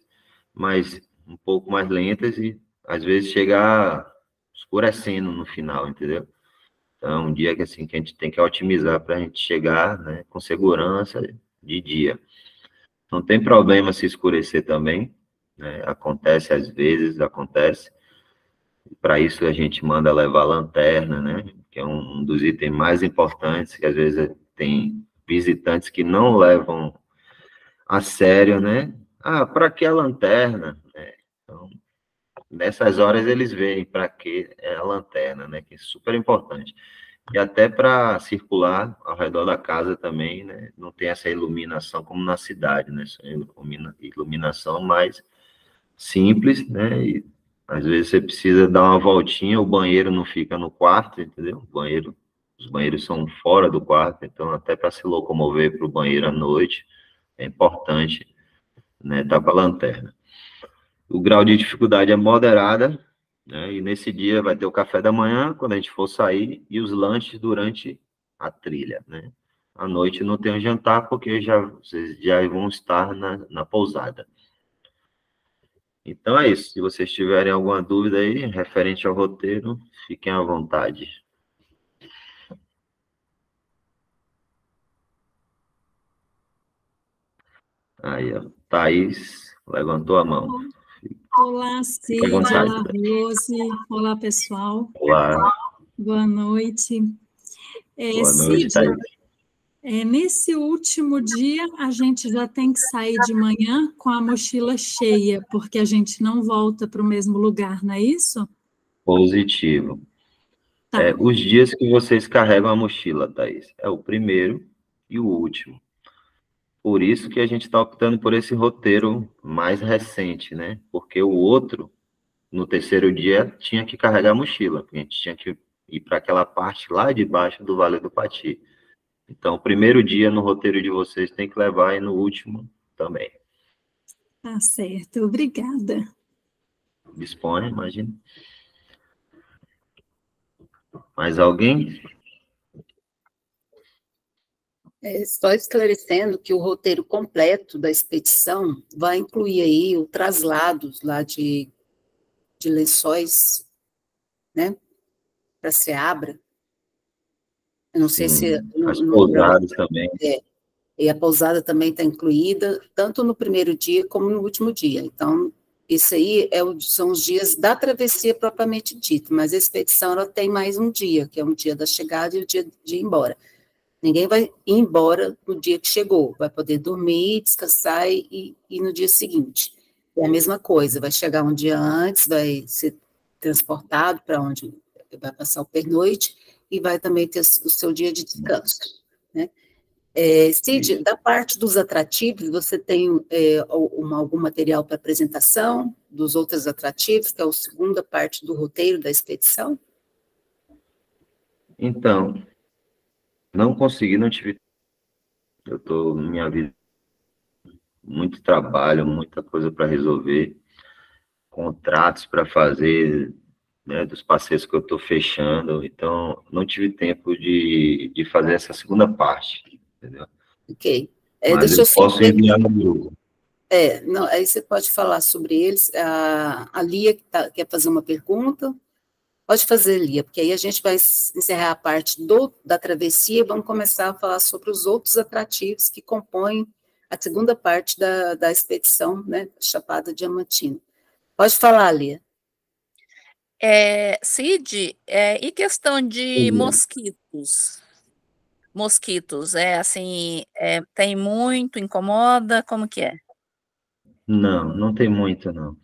um pouco mais lentas, e às vezes chegar escurecendo no final, entendeu? Então, é um dia que, assim, que a gente tem que otimizar para a gente chegar, né, com segurança de dia. Não tem problema se escurecer também, né? Acontece às vezes, acontece. Para isso a gente manda levar lanterna, né? Que é um dos itens mais importantes, que às vezes tem visitantes que não levam a sério, né? Ah, para que a lanterna? Então, nessas horas eles veem para que é a lanterna, né? Que é super importante. E até para circular ao redor da casa também, né? Não tem essa iluminação como na cidade, né? Essa iluminação mais simples, né? E às vezes você precisa dar uma voltinha, o banheiro não fica no quarto, entendeu? O banheiro Os banheiros são fora do quarto, então até para se locomover para o banheiro à noite, é importante, né, estar com a lanterna. O grau de dificuldade é moderada, né, e nesse dia vai ter o café da manhã, quando a gente for sair, e os lanches durante a trilha, né. À noite não tem o jantar, porque vocês já vão estar na pousada. Então é isso. Se vocês tiverem alguma dúvida aí, referente ao roteiro, fiquem à vontade. Aí, ó, Thaís levantou a mão. Olá, Fique à Cid, vontade. olá, Rose, olá, pessoal. Olá, Boa noite. boa noite, Cid, Thaís. nesse último dia, a gente já tem que sair de manhã com a mochila cheia, porque a gente não volta para o mesmo lugar, não é isso? Positivo. Tá. Os dias que vocês carregam a mochila, Thaís, é o primeiro e o último. Por isso que a gente está optando por esse roteiro mais recente, né? Porque o outro, no terceiro dia, tinha que carregar a mochila, porque a gente tinha que ir para aquela parte lá de baixo do Vale do Pati. Então, o primeiro dia no roteiro de vocês tem que levar e no último também. Tá certo, obrigada. Disponha, imagina. Mais alguém? Só esclarecendo que o roteiro completo da expedição vai incluir aí o traslado lá de Lençóis, né, para Ceabra. Eu não sei se... As pousadas também. E a pousada também está incluída, tanto no primeiro dia como no último dia. Então, isso aí são os dias da travessia propriamente dita, mas a expedição ela tem mais um dia, que é um dia da chegada e o dia de ir embora. Ninguém vai ir embora no dia que chegou, vai poder dormir, descansar e no dia seguinte. É a mesma coisa, vai chegar um dia antes, vai ser transportado para onde vai passar o pernoite e vai também ter o seu dia de descanso, né? Cid, da parte dos atrativos, você tem algum material para apresentação dos outros atrativos, que é a segunda parte do roteiro da expedição? Então, não consegui, não tive. Eu estou, minha vida, muito trabalho, muita coisa para resolver, contratos para fazer, né, dos parceiros que eu estou fechando, então não tive tempo de fazer essa segunda parte, entendeu? Ok. Mas Deixa eu eu posso saber. enviar no grupo. Não, aí você pode falar sobre eles. A Lia quer fazer uma pergunta. Pode fazer, Lia, porque aí a gente vai encerrar a parte da travessia e vamos começar a falar sobre os outros atrativos que compõem a segunda parte da expedição, né, Chapada Diamantina. Pode falar, Lia. Cid, e questão de mosquitos? Mosquitos, assim, tem muito, incomoda, como que é? Não, não tem muito, não.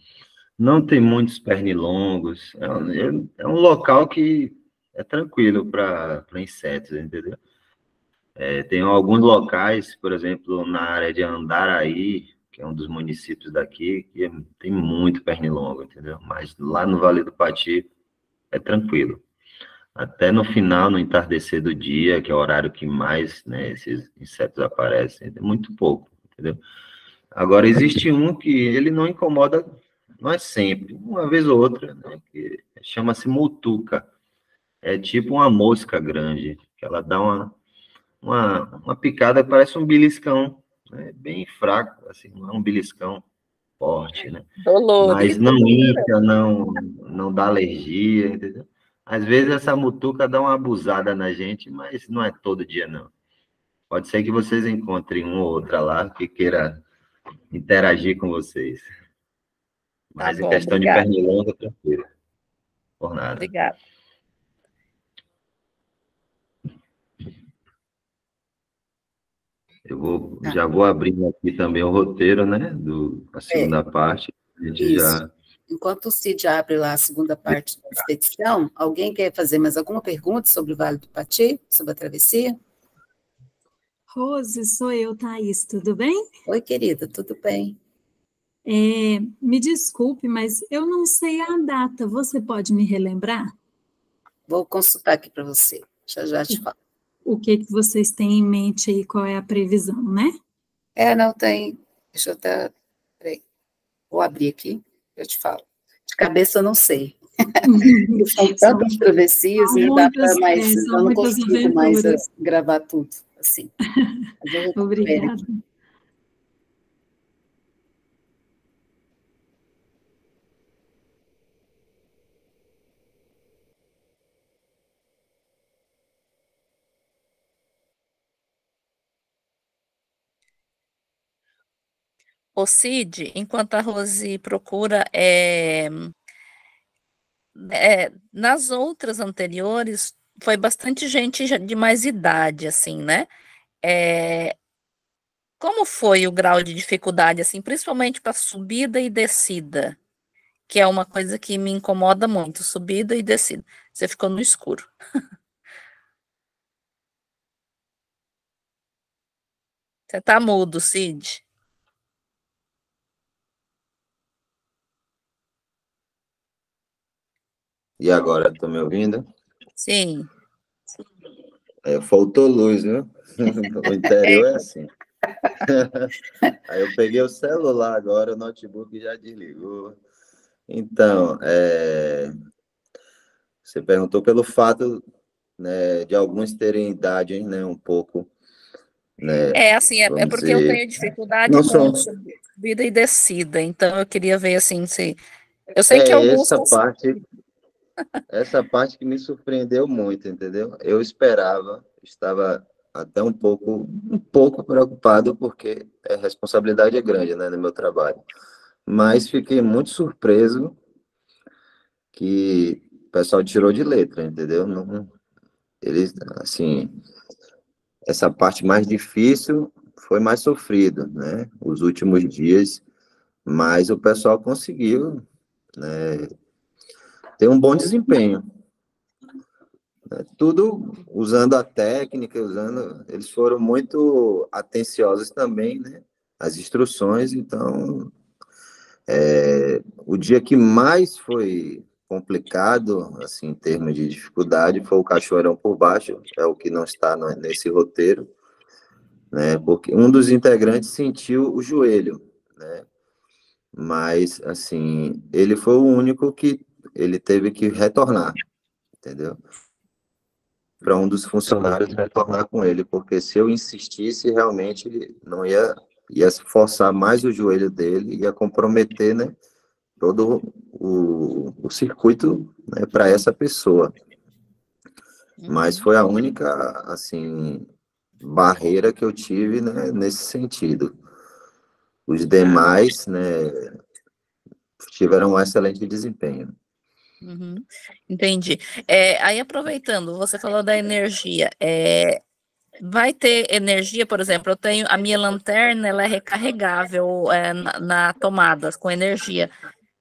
Não tem muitos pernilongos. É um local que é tranquilo para insetos, entendeu? Tem alguns locais, por exemplo, na área de Andaraí, que é um dos municípios daqui, que tem muito pernilongo, entendeu? Mas lá no Vale do Pati é tranquilo. Até no final, no entardecer do dia, que é o horário que mais, né, esses insetos aparecem, é muito pouco, entendeu? Agora, existe um que ele não incomoda, não é sempre, uma vez ou outra, né, que chama-se mutuca. É tipo uma mosca grande, que ela dá uma picada que parece um beliscão, né, bem fraco, assim, não é um beliscão forte, né? Mas Dolorido. não incha, não dá alergia, entendeu? Às vezes essa mutuca dá uma abusada na gente, mas não é todo dia, não. Pode ser que vocês encontrem um ou outra lá que queira interagir com vocês. Mas Tá em bom, questão de obrigada. pernilongo, tranquilo. Por nada. Obrigada. Já vou abrindo aqui também o roteiro, né? A segunda parte. A gente Isso. já. Enquanto o Cid abre lá a segunda parte da expedição, alguém quer fazer mais alguma pergunta sobre o Vale do Pati, sobre a travessia? Rose, sou eu, Thaís, tudo bem? Oi, querida, tudo bem? Me desculpe, mas eu não sei a data, você pode me relembrar? Vou consultar aqui para você. Já te falo. O que vocês têm em mente aí, qual é a previsão, né? Não tem, deixa eu até, peraí, vou abrir aqui, eu te falo. De cabeça eu não sei. São tantas travessias, não dá para mais, eu não consigo mais gravar tudo, assim. Obrigada. O Cid, enquanto a Rose procura, nas outras anteriores, foi bastante gente de mais idade, assim, né? Como foi o grau de dificuldade, assim, principalmente para subida e descida, que é uma coisa que me incomoda muito, subida e descida. Você ficou no escuro. Você está mudo, Cid. E agora, estão me ouvindo? Sim. Faltou luz, viu? O interior é assim. Aí eu peguei o celular agora, o notebook já desligou. Então, você perguntou pelo fato, né, de alguns terem idade, né, um pouco, né, Assim, porque dizer, eu tenho dificuldade não com são... subida e descida, então eu queria ver, assim, se... Eu sei que alguns... Essa parte que me surpreendeu muito, entendeu? Eu esperava, estava até um pouco preocupado, porque a responsabilidade é grande, né, no meu trabalho. Mas fiquei muito surpreso que o pessoal tirou de letra, entendeu? Não, eles, assim, essa parte mais difícil foi mais sofrido, né? Os últimos dias, mas o pessoal conseguiu, né, ter um bom desempenho. Tudo usando a técnica, eles foram muito atenciosos também, né? As instruções, então, o dia que mais foi complicado, assim, em termos de dificuldade, foi o Cachoeirão por Baixo, é o que não está nesse roteiro, né? Porque um dos integrantes sentiu o joelho, né? Mas, assim, ele foi o único que ele teve que retornar, entendeu? Para um dos funcionários retornar com ele, porque se eu insistisse, realmente não ia forçar mais o joelho dele, ia comprometer, né, todo o circuito, né, para essa pessoa. Mas foi a única, assim, barreira que eu tive, né, nesse sentido. Os demais, né, tiveram um excelente desempenho. Entendi. Aí, aproveitando, você falou da energia. Vai ter energia, por exemplo, eu tenho a minha lanterna, ela é recarregável na tomada, com energia.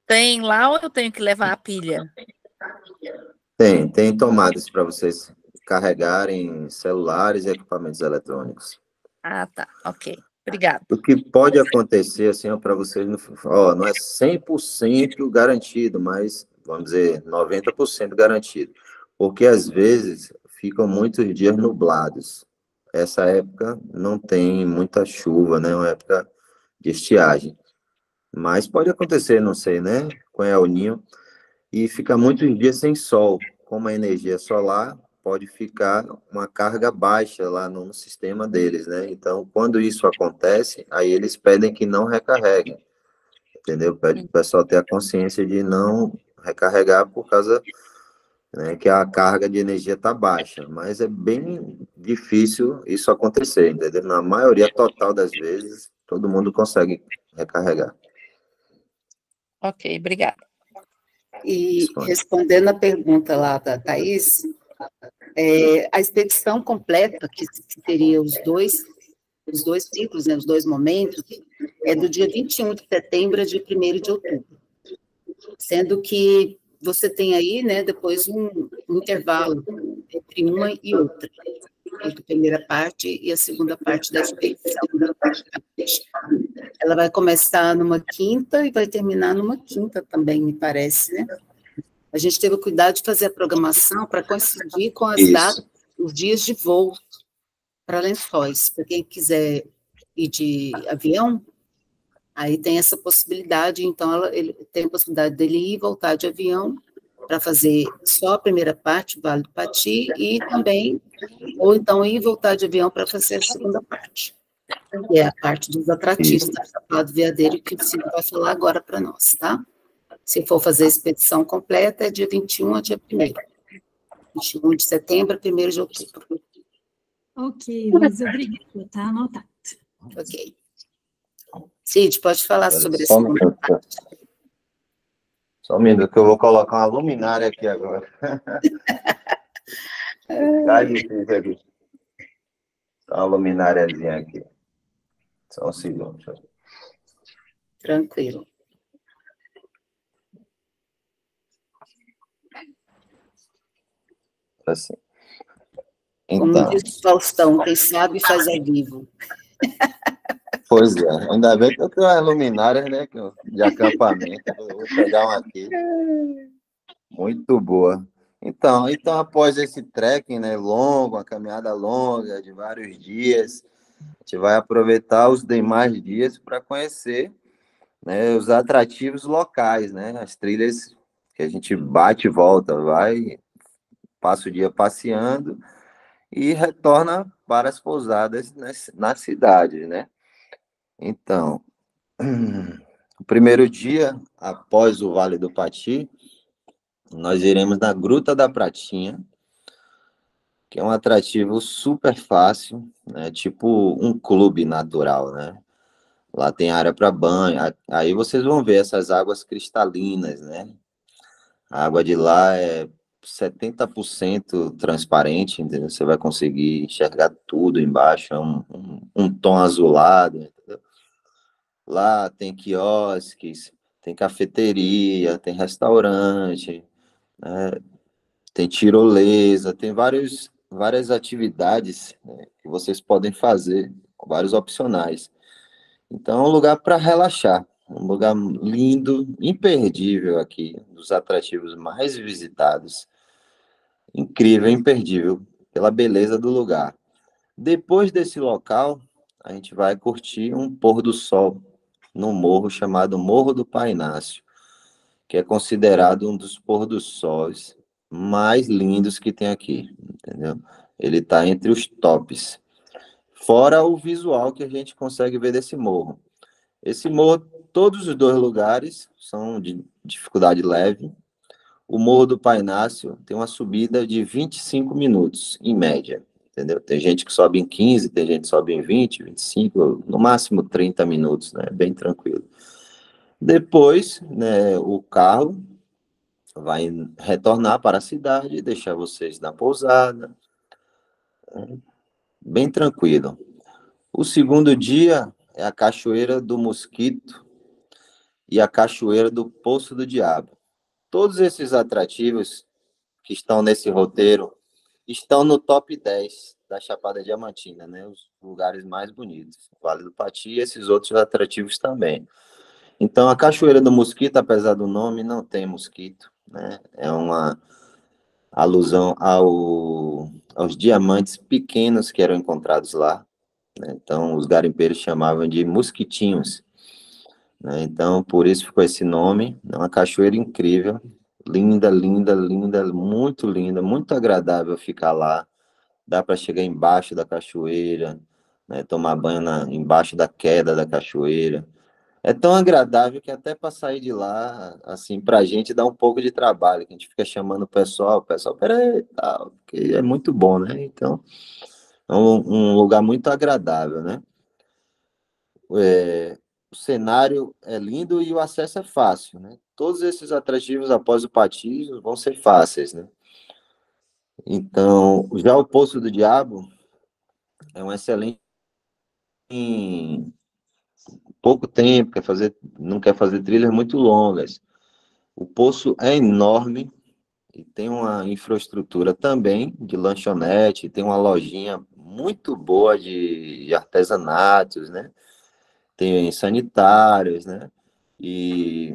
Tem lá ou eu tenho que levar a pilha? Tem tomadas para vocês carregarem celulares e equipamentos eletrônicos. Ah, tá, ok. Obrigada. O que pode acontecer, assim, para vocês, não é 100% garantido, mas, vamos dizer, 90% garantido. Porque, às vezes, ficam muitos dias nublados. Essa época não tem muita chuva, né? É uma época de estiagem. Mas pode acontecer, não sei, né? Com El Niño. E fica muitos dias sem sol. Como a energia solar, pode ficar uma carga baixa lá no sistema deles, né? Então, quando isso acontece, aí eles pedem que não recarreguem, entendeu? Pede para o pessoal ter a consciência de não recarregar por causa, né, que a carga de energia está baixa, mas é bem difícil isso acontecer, entendeu? Na maioria total das vezes, todo mundo consegue recarregar. Ok, obrigada. E respondendo a pergunta lá da Thaís, a expedição completa, que seria os dois ciclos, né, os dois momentos, é do dia 21 de setembro a dia 1º de outubro. Sendo que você tem aí, né, depois um intervalo entre uma e outra, entre a primeira parte e a segunda parte da expedição. Ela vai começar numa quinta e vai terminar numa quinta também, me parece, né? A gente teve o cuidado de fazer a programação para coincidir com as datas os dias de voo para Lençóis. Para quem quiser ir de avião, aí tem essa possibilidade, então ele tem a possibilidade dele ir e voltar de avião para fazer só a primeira parte, Vale do Pati, e também, ou então ir e voltar de avião para fazer a segunda parte, que é a parte dos atrativos da Chapada do Veadeiro, que o Ciro vai falar agora para nós, tá? Se for fazer a expedição completa, é dia 21 a dia 1º. 21 de setembro a 1º de outubro. Ok, Luiz, obrigada, tá anotado. Ok. Cid, pode falar sobre esse Só um minuto, que eu vou colocar uma luminária aqui agora. Tá difícil aqui. Só uma lumináriazinha aqui. Só um segundo. Tranquilo. Assim. Como Então, diz o Faustão, quem sabe faz ao vivo. pois é, ainda bem que eu tenho uma luminária, né, de acampamento. Eu vou pegar uma aqui. Muito boa. Então, após esse trekking, né, longo, uma caminhada longa de vários dias, a gente vai aproveitar os demais dias para conhecer, né, os atrativos locais, né, as trilhas que a gente bate e volta, vai, passa o dia passeando e retorna para as pousadas na cidade, né? Então, o primeiro dia, após o Vale do Pati, nós iremos na Gruta da Pratinha, que é um atrativo super fácil, né? Tipo um clube natural, né? Lá tem área para banho, aí vocês vão ver essas águas cristalinas, né? A água de lá é 70% transparente, entendeu? Você vai conseguir enxergar tudo embaixo, é um tom azulado, entendeu? Lá tem quiosques, tem cafeteria, tem restaurante, né? Tem tirolesa, tem várias atividades, né, que vocês podem fazer, vários opcionais. Então, é um lugar para relaxar, um lugar lindo, imperdível aqui, dos atrativos mais visitados. Incrível, imperdível, pela beleza do lugar. Depois desse local, a gente vai curtir um pôr do sol no morro chamado Morro do Pai Inácio, que é considerado um dos pôr dos sóis mais lindos que tem aqui, entendeu? Ele está entre os tops. Fora o visual que a gente consegue ver desse morro. Esse morro, todos os dois lugares são de dificuldade leve. O Morro do Pai Inácio tem uma subida de 25 minutos, em média, entendeu? Tem gente que sobe em 15, tem gente que sobe em 20, 25, no máximo 30 minutos, né? Bem tranquilo. Depois, né, o carro vai retornar para a cidade e deixar vocês na pousada, bem tranquilo. O segundo dia é a Cachoeira do Mosquito e a Cachoeira do Poço do Diabo. Todos esses atrativos que estão nesse roteiro estão no top 10 da Chapada Diamantina, né? Os lugares mais bonitos. Vale do Pati e esses outros atrativos também. Então, a Cachoeira do Mosquito, apesar do nome, não tem mosquito, né? É uma alusão aos diamantes pequenos que eram encontrados lá, né? Então, os garimpeiros chamavam de mosquitinhos, né? Então, por isso ficou esse nome. É uma cachoeira incrível, linda, linda, linda, muito linda, muito agradável ficar lá. Dá para chegar embaixo da cachoeira, né? Tomar banho embaixo da queda da cachoeira. É tão agradável que até para sair de lá, assim, para a gente dá um pouco de trabalho, que a gente fica chamando o pessoal, peraí, tal, porque é muito bom, né? Então, é um lugar muito agradável, né? O cenário é lindo e o acesso é fácil, né? Todos esses atrativos após o Patis vão ser fáceis, né? Então, já o Poço do Diabo é um excelente em pouco tempo, não quer fazer trilhas muito longas. O poço é enorme e tem uma infraestrutura também de lanchonete, tem uma lojinha muito boa de artesanatos, né? Tem sanitários, né? E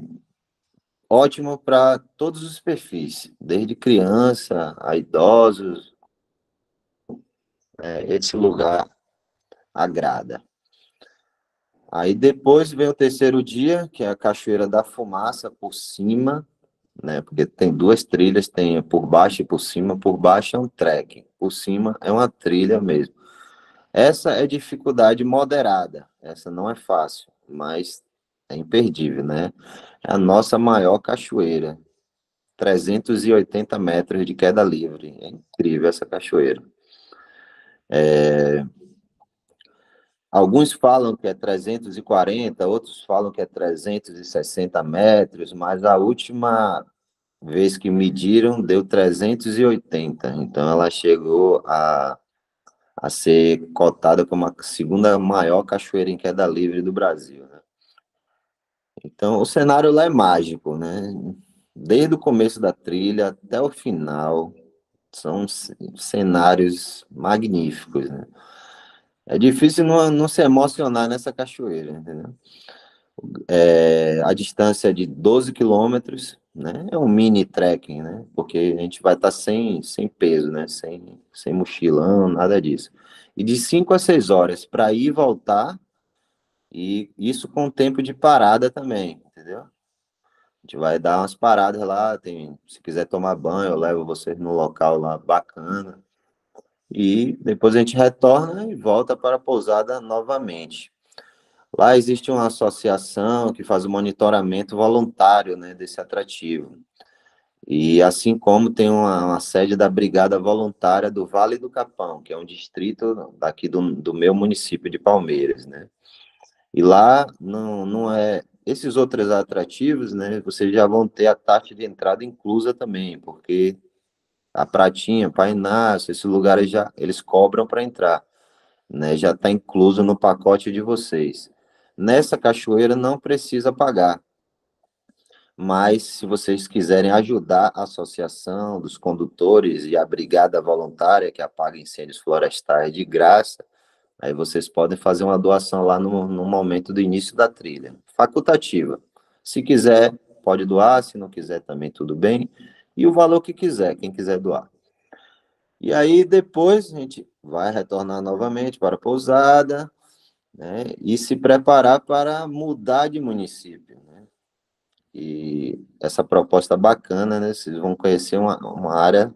ótimo para todos os perfis, desde criança a idosos, esse lugar agrada. Aí depois vem o terceiro dia, que é a Cachoeira da Fumaça, por cima, né? Porque tem duas trilhas, tem por baixo e por cima. Por baixo é um trekking, por cima é uma trilha mesmo. Essa é dificuldade moderada, essa não é fácil, mas é imperdível, né? É a nossa maior cachoeira, 380 metros de queda livre. É incrível essa cachoeira. Alguns falam que é 340, outros falam que é 360 metros, mas a última vez que mediram deu 380. Então ela chegou a ser cotada como a segunda maior cachoeira em queda livre do Brasil, né? Então o cenário lá é mágico, né? Desde o começo da trilha até o final, são cenários magníficos, né? É difícil não se emocionar nessa cachoeira, entendeu? A distância é de 12 quilômetros, né? É um mini trekking, né? Porque a gente vai estar sem peso, né? Sem mochilão, nada disso. E de 5 a 6 horas para ir e voltar, e isso com tempo de parada também, entendeu? A gente vai dar umas paradas lá, se quiser tomar banho, eu levo vocês num local lá bacana. E depois a gente retorna e volta para a pousada novamente. Lá existe uma associação que faz o monitoramento voluntário, né, desse atrativo. E assim como tem uma sede da Brigada Voluntária do Vale do Capão, que é um distrito daqui do meu município de Palmeiras, né? E lá não é... Esses outros atrativos, né, vocês já vão ter a taxa de entrada inclusa também, porque a Pratinha, Pai Inácio, esses lugares eles cobram para entrar, né? Já está incluso no pacote de vocês. Nessa cachoeira não precisa pagar, mas se vocês quiserem ajudar a associação dos condutores e a brigada voluntária que apaga incêndios florestais de graça, aí vocês podem fazer uma doação lá no momento do início da trilha, facultativa. Se quiser, pode doar, se não quiser também tudo bem, e o valor que quiser, quem quiser doar. E aí depois a gente vai retornar novamente para a pousada, né, e se preparar para mudar de município, né? E essa proposta bacana, né? Vocês vão conhecer uma área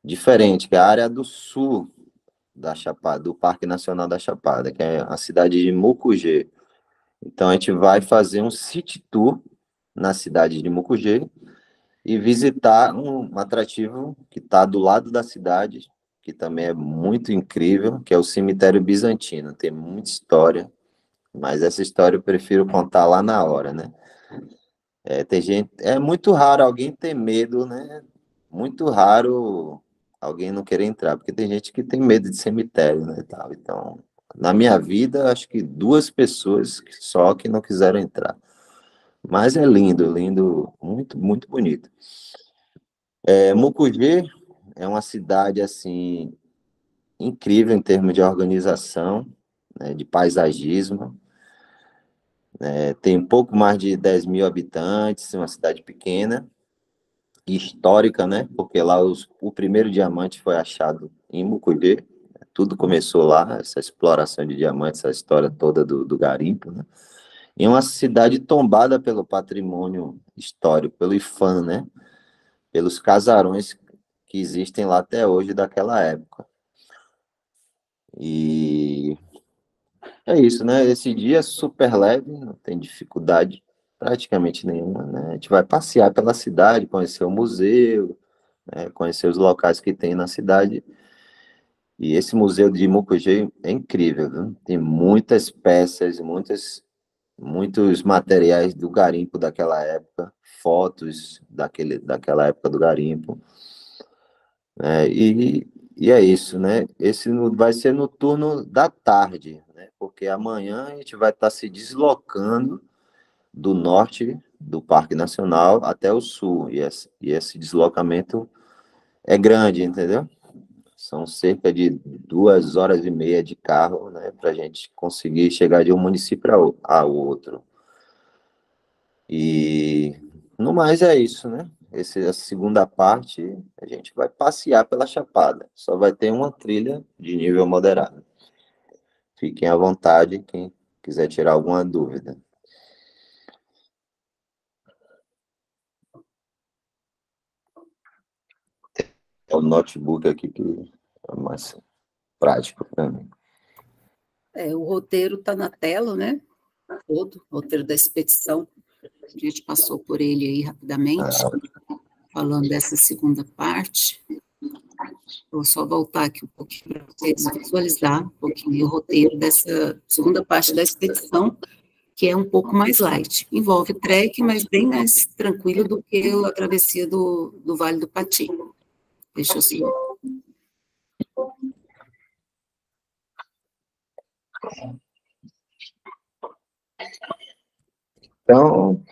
diferente, que é a área do sul da Chapada, do Parque Nacional da Chapada, que é a cidade de Mucugê. Então a gente vai fazer um city tour na cidade de Mucugê e visitar um atrativo que está do lado da cidade, que também é muito incrível, que é o cemitério bizantino. Tem muita história, mas essa história eu prefiro contar lá na hora, né? Tem gente, é muito raro alguém ter medo, né? Muito raro alguém não querer entrar, porque tem gente que tem medo de cemitério, né, e tal. Então, na minha vida, acho que 2 pessoas só que não quiseram entrar. Mas é lindo, lindo, muito, muito bonito. Mucugê é uma cidade, assim, incrível em termos de organização, né, de paisagismo. Tem um pouco mais de 10 mil habitantes, uma cidade pequena, histórica, né? Porque lá o primeiro diamante foi achado em Mucugê. Tudo começou lá, essa exploração de diamantes, essa história toda do garimpo, né? E uma cidade tombada pelo patrimônio histórico, pelo IPHAN, né? Pelos casarões que existem lá até hoje daquela época. E é isso, né? Esse dia é super leve, não tem dificuldade praticamente nenhuma, né? A gente vai passear pela cidade, conhecer o museu, né? Conhecer os locais que tem na cidade. E esse museu de Mucugê é incrível, viu? Tem muitas peças, muitos materiais do garimpo daquela época, fotos daquela época do garimpo. E é isso, né? Esse vai ser no turno da tarde, né? Porque amanhã a gente vai estar se deslocando do norte do Parque Nacional até o sul. E esse deslocamento é grande, entendeu? São cerca de 2 horas e meia de carro, né? Para a gente conseguir chegar de um município ao outro. E no mais é isso, né? essa segunda parte, a gente vai passear pela Chapada. Só vai ter uma trilha de nível moderado. Fiquem à vontade, quem quiser tirar alguma dúvida. É o notebook aqui que é mais prático para mim. O roteiro está na tela, né? Todo, o roteiro da expedição. A gente passou por ele aí rapidamente, falando dessa segunda parte. Vou só voltar aqui um pouquinho para vocês visualizar um pouquinho o roteiro dessa segunda parte da expedição, que é um pouco mais light. Envolve trek, mas bem mais tranquilo do que a travessia do Vale do Pati. Deixa eu só... Então,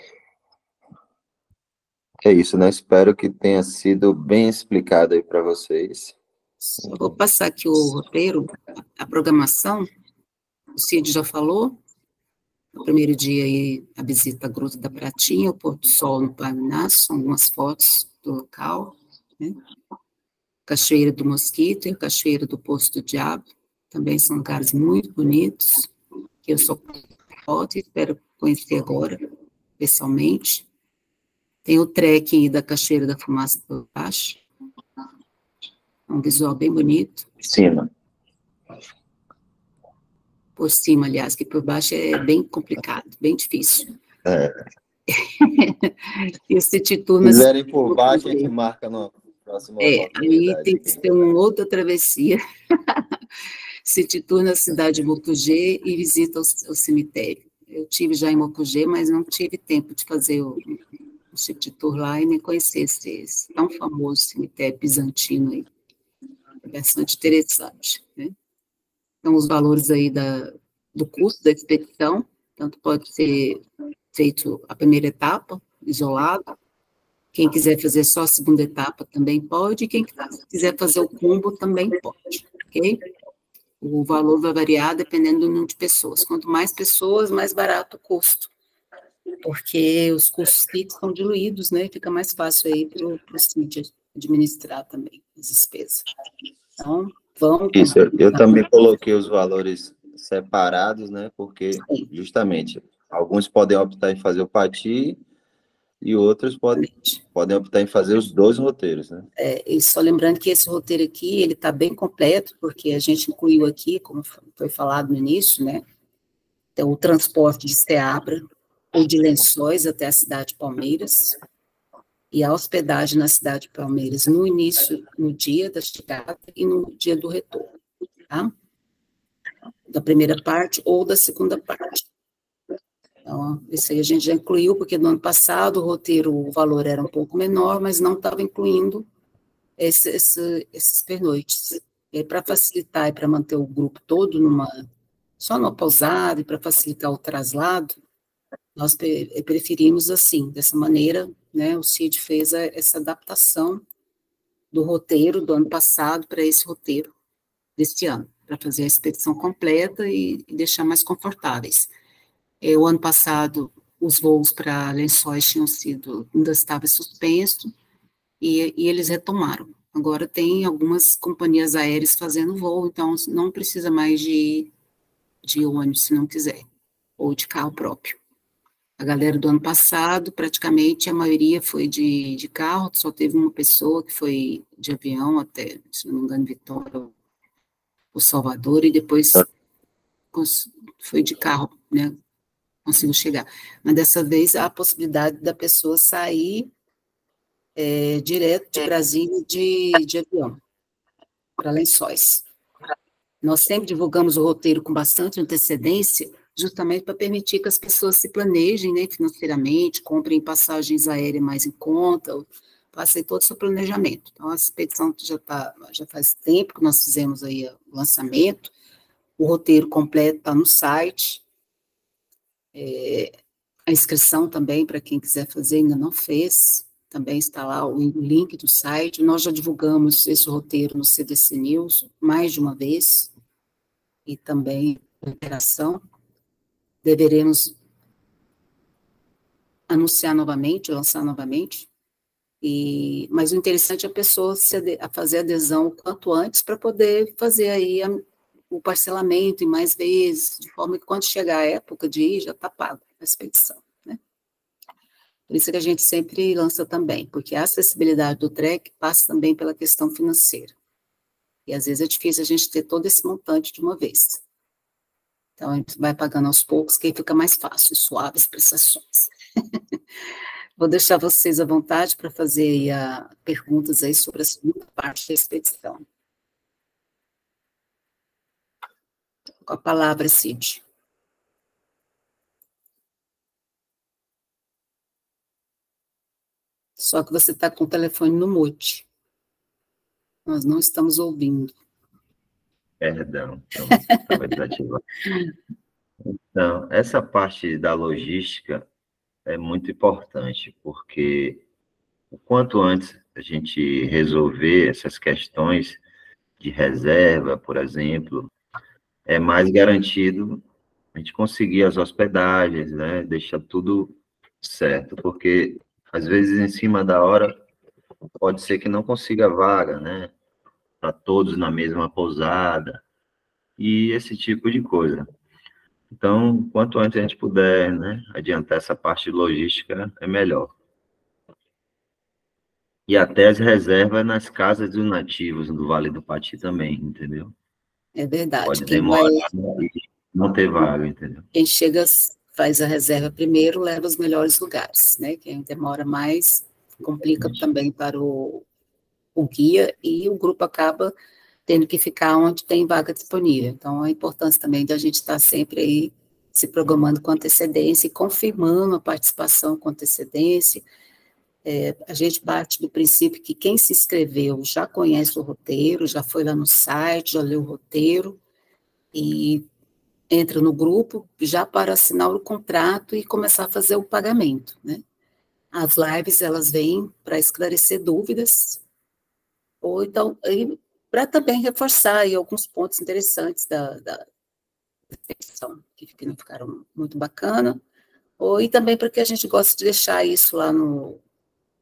é isso, né? Espero que tenha sido bem explicado aí para vocês. Só vou passar aqui o roteiro, a programação. O Cid já falou. No primeiro dia aí, a visita à Gruta da Pratinha, o Porto Sol no Parnaso, são algumas fotos do local, né? Cachoeira do Mosquito e a Cachoeira do Poço do Diabo, também são lugares muito bonitos, que eu só foto e espero conhecer agora, pessoalmente. Tem o trek da Cachoeira da Fumaça por baixo, um visual bem bonito. Por cima. Por cima, aliás, que por baixo é bem complicado, bem difícil. E se titula... Se quiserem por baixo, a gente marca no próximo aí tem que ser uma outra travessia. Se titula na cidade de Mucugê e visita o cemitério. Eu tive já em Mucugê, mas não tive tempo de fazer o city tour lá e nem conhecer esse tão famoso cemitério bizantino aí. É bastante interessante, né? Então, os valores aí do custo da expedição, tanto pode ser feito a primeira etapa, isolado, quem quiser fazer só a segunda etapa também pode, e quem quiser fazer o combo também pode, ok? O valor vai variar dependendo do número de pessoas. Quanto mais pessoas, mais barato o custo, porque os custos fixos são diluídos, né? Fica mais fácil aí para o CID administrar também as despesas. Então, vamos... Isso, eu também coloquei os valores separados, né? Porque, justamente, alguns podem optar em fazer o Pati e outros podem optar em fazer os dois roteiros, né? E só lembrando que esse roteiro aqui, ele está bem completo, porque a gente incluiu aqui, como foi falado no início, né? Então, o transporte de Ceabra ou de Lençóis até a cidade de Palmeiras, e a hospedagem na cidade de Palmeiras no início, no dia da chegada e no dia do retorno, tá? Da primeira parte ou da segunda parte. Então, isso aí a gente já incluiu, porque no ano passado o roteiro, o valor era um pouco menor, mas não estava incluindo esses pernoites. E para facilitar e para manter o grupo todo só numa pousada e para facilitar o traslado, nós preferimos assim, dessa maneira, né, o CID fez essa adaptação do roteiro do ano passado para esse roteiro deste ano, para fazer a expedição completa e deixar mais confortáveis. O ano passado, os voos para Lençóis ainda estava suspenso, e eles retomaram. Agora tem algumas companhias aéreas fazendo voo, então não precisa mais de ônibus, se não quiser, ou de carro próprio. A galera do ano passado, praticamente a maioria foi de carro, só teve uma pessoa que foi de avião até, se não me engano, Vitória, o Salvador, e depois foi de carro, né? Conseguiu chegar. Mas dessa vez há a possibilidade da pessoa sair direto de Brasília de avião para Lençóis. Nós sempre divulgamos o roteiro com bastante antecedência, justamente para permitir que as pessoas se planejem, né, financeiramente, comprem passagens aéreas mais em conta, façam todo o seu planejamento. Então, a expedição já faz tempo que nós fizemos aí o lançamento, o roteiro completo está no site, a inscrição também, para quem quiser fazer, ainda não fez, também está lá o link do site. Nós já divulgamos esse roteiro no CDC News mais de uma vez, e também na interação. Deveremos anunciar novamente, lançar novamente, Mas o interessante é a pessoa a fazer adesão o quanto antes para poder fazer aí o parcelamento em mais vezes, de forma que quando chegar a época de ir, já está pago a expedição, né? Por isso que a gente sempre lança também, porque a acessibilidade do TREC passa também pela questão financeira. E às vezes é difícil a gente ter todo esse montante de uma vez. Então, a gente vai pagando aos poucos, que aí fica mais fácil, suaves prestações. Vou deixar vocês à vontade para fazer perguntas aí sobre a segunda parte da expedição. Com a palavra, Cid. Só que você está com o telefone no mute. Nós não estamos ouvindo. Perdão, estava desativado. Então, essa parte da logística é muito importante, porque o quanto antes a gente resolver essas questões de reserva, por exemplo, é mais garantido a gente conseguir as hospedagens, né? Deixar tudo certo, porque às vezes em cima da hora pode ser que não consiga vaga, né? Para todos na mesma pousada e esse tipo de coisa. Então, quanto antes a gente puder, né, adiantar essa parte de logística, é melhor. E até as reservas nas casas dos nativos do Vale do Pati também, entendeu? É verdade. Pode demorar e não ter vaga, entendeu? Quem chega, faz a reserva primeiro, leva os melhores lugares, né? Quem demora mais, complica também para o guia, e o grupo acaba tendo que ficar onde tem vaga disponível. Então, a importância também de a gente estar sempre aí se programando com antecedência e confirmando a participação com antecedência. A gente parte do princípio que quem se inscreveu já conhece o roteiro, já foi lá no site, já leu o roteiro, e entra no grupo já para assinar o contrato e começar a fazer o pagamento, né? As lives, elas vêm para esclarecer dúvidas, ou então, para também reforçar aí alguns pontos interessantes da expedição, que não ficaram muito bacana, e também porque a gente gosta de deixar isso lá no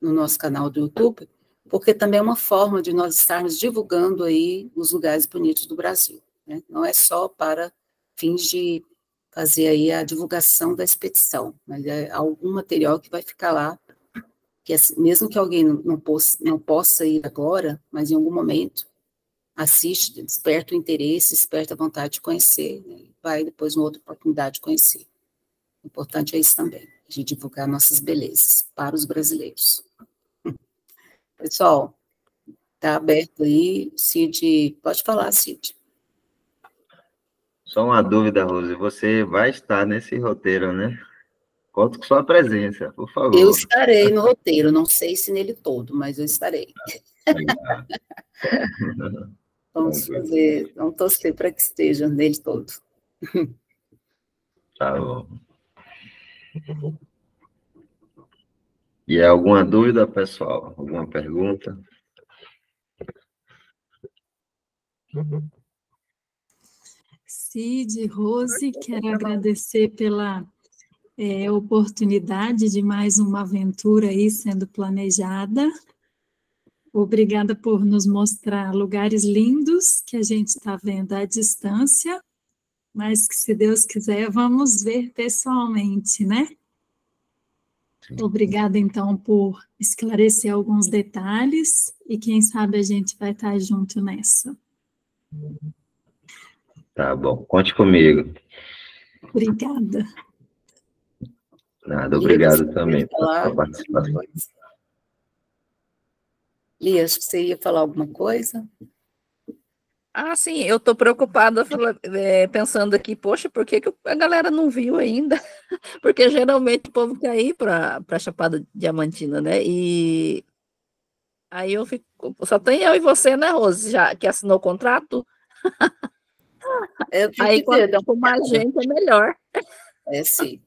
nosso canal do YouTube, porque também é uma forma de nós estarmos divulgando aí os lugares bonitos do Brasil, né? Não é só para fins de fazer aí a divulgação da expedição, mas é algum material que vai ficar lá, que mesmo que alguém não possa ir agora, mas em algum momento assiste, desperta o interesse, desperta a vontade de conhecer, né? Vai depois uma outra oportunidade de conhecer. O importante é isso também, a gente divulgar nossas belezas para os brasileiros. Pessoal, está aberto aí, Cid, pode falar, Cid. Só uma dúvida, Rose, você vai estar nesse roteiro, né? Conto com sua presença, por favor. Eu estarei no roteiro, não sei se nele todo, mas eu estarei. Vamos torcer para que esteja nele todo. Tá bom. E alguma dúvida, pessoal? Alguma pergunta? Cid, Rose, quero agradecer pela oportunidade de mais uma aventura aí sendo planejada. Obrigada por nos mostrar lugares lindos que a gente está vendo à distância, mas que, se Deus quiser, vamos ver pessoalmente, né? Obrigada, então, por esclarecer alguns detalhes, e quem sabe a gente vai estar junto nessa. Tá bom, conte comigo. Obrigada. Nada, obrigado também pela participação. Lia, acho que você ia falar alguma coisa? Sim, eu estou preocupada, pensando aqui, poxa, por que a galera não viu ainda? Porque geralmente o povo quer ir para a Chapada Diamantina, né? E aí eu fico, só tem eu e você, né, Rose, já que assinou o contrato? Aí com mais gente é melhor. Sim.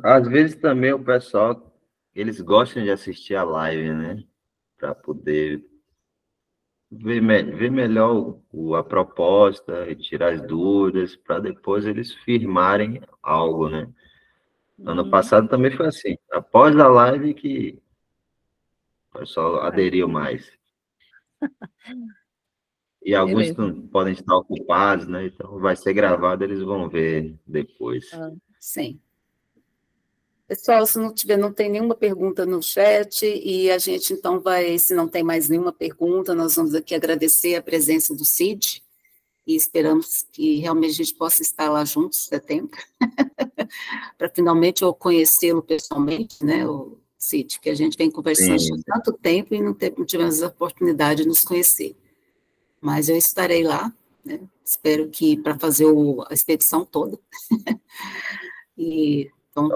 Às vezes também o pessoal, eles gostam de assistir a live, né? Para poder ver melhor a proposta, tirar as dúvidas, para depois eles firmarem algo, né? Ano passado também foi assim. Após a live que o pessoal aderiu mais. E alguns Beleza. não podem estar ocupados, né? Então vai ser gravado, eles vão ver depois. Sim. Pessoal, se não tem nenhuma pergunta no chat, e a gente então vai, se não tem mais nenhuma pergunta, nós vamos aqui agradecer a presença do Cid, e esperamos que realmente a gente possa estar lá juntos em setembro, para finalmente eu conhecê-lo pessoalmente, né, o Cid, que a gente vem conversando há tanto tempo e não tivemos a oportunidade de nos conhecer. Mas eu estarei lá, né, espero que para fazer a expedição toda. E então,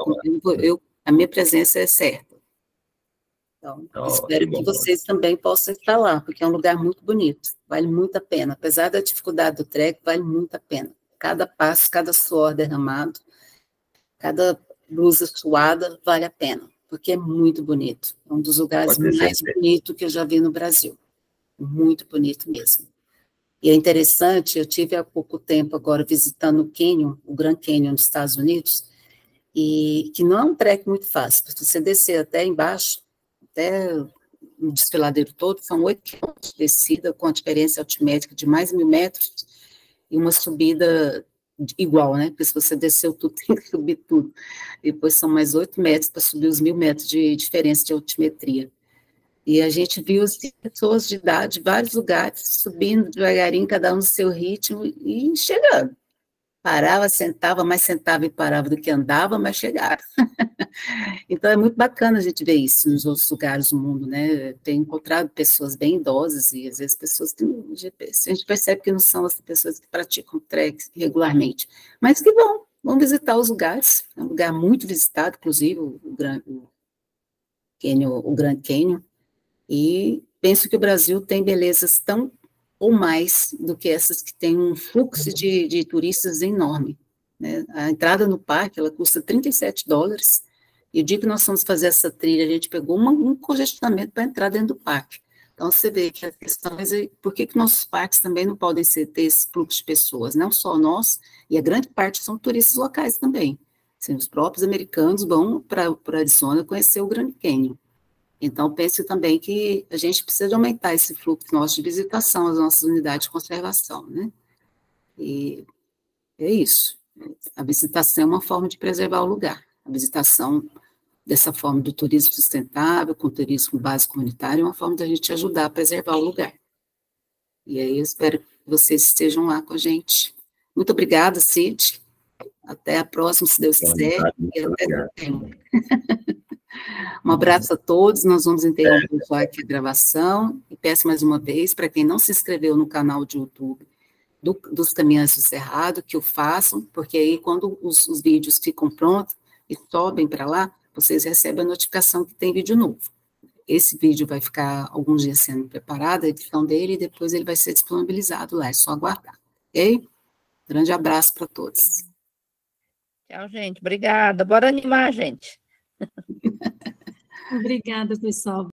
a minha presença é certa. Então, espero que vocês também possam estar lá, porque é um lugar muito bonito, vale muito a pena. Apesar da dificuldade do trek, vale muito a pena. Cada passo, cada suor derramado, cada blusa suada, vale a pena, porque é muito bonito. É um dos lugares mais bonitos que eu já vi no Brasil. Muito bonito mesmo. E é interessante, eu tive há pouco tempo agora visitando o Canyon, o Grand Canyon dos Estados Unidos, e que não é um trek muito fácil. Se você descer até embaixo, até o desfiladeiro todo, são 8 quilômetros de descida, com a diferença altimétrica de mais 1.000 metros, e uma subida igual, né? Porque se você desceu tudo, tem que subir tudo. Depois são mais 8 metros para subir os 1.000 metros de diferença de altimetria. E a gente viu as pessoas de idade, de vários lugares, subindo devagarinho, cada um no seu ritmo, e chegando. Parava, sentava, mais sentava e parava do que andava, mas chegava. Então, é muito bacana a gente ver isso nos outros lugares do mundo, né? Tenho encontrado pessoas bem idosas e, às vezes, pessoas que a gente percebe que não são as pessoas que praticam trek regularmente, mas que vão visitar os lugares. É um lugar muito visitado, inclusive, o Grand Canyon, e penso que o Brasil tem belezas tão ou mais do que essas que têm um fluxo de turistas enorme, né? A entrada no parque, ela custa $37, e o dia que nós fomos fazer essa trilha, a gente pegou um congestionamento para entrar dentro do parque. Então, você vê que a questão é por que nossos parques também não podem ter esse fluxo de pessoas, não só nós, e a grande parte são turistas locais também. Assim, os próprios americanos vão para Arizona conhecer o Grand Canyon. Então, penso também que a gente precisa aumentar esse fluxo nosso de visitação às nossas unidades de conservação, né? E é isso. A visitação é uma forma de preservar o lugar. A visitação dessa forma do turismo sustentável, com turismo básico comunitário, é uma forma da gente ajudar a preservar o lugar. E aí eu espero que vocês estejam lá com a gente. Muito obrigada, Cid. Até a próxima, se Deus quiser. E até setembro. Um abraço a todos, nós vamos interromper aqui a gravação, e peço mais uma vez, para quem não se inscreveu no canal de YouTube dos Caminhantes do Cerrado, que o façam, porque aí quando os vídeos ficam prontos e sobem para lá, vocês recebem a notificação que tem vídeo novo. Esse vídeo vai ficar alguns dias sendo preparado, a edição dele, e depois ele vai ser disponibilizado lá, é só aguardar, ok? Grande abraço para todos. Tchau, gente. Obrigada. Bora animar, gente. Obrigada, pessoal.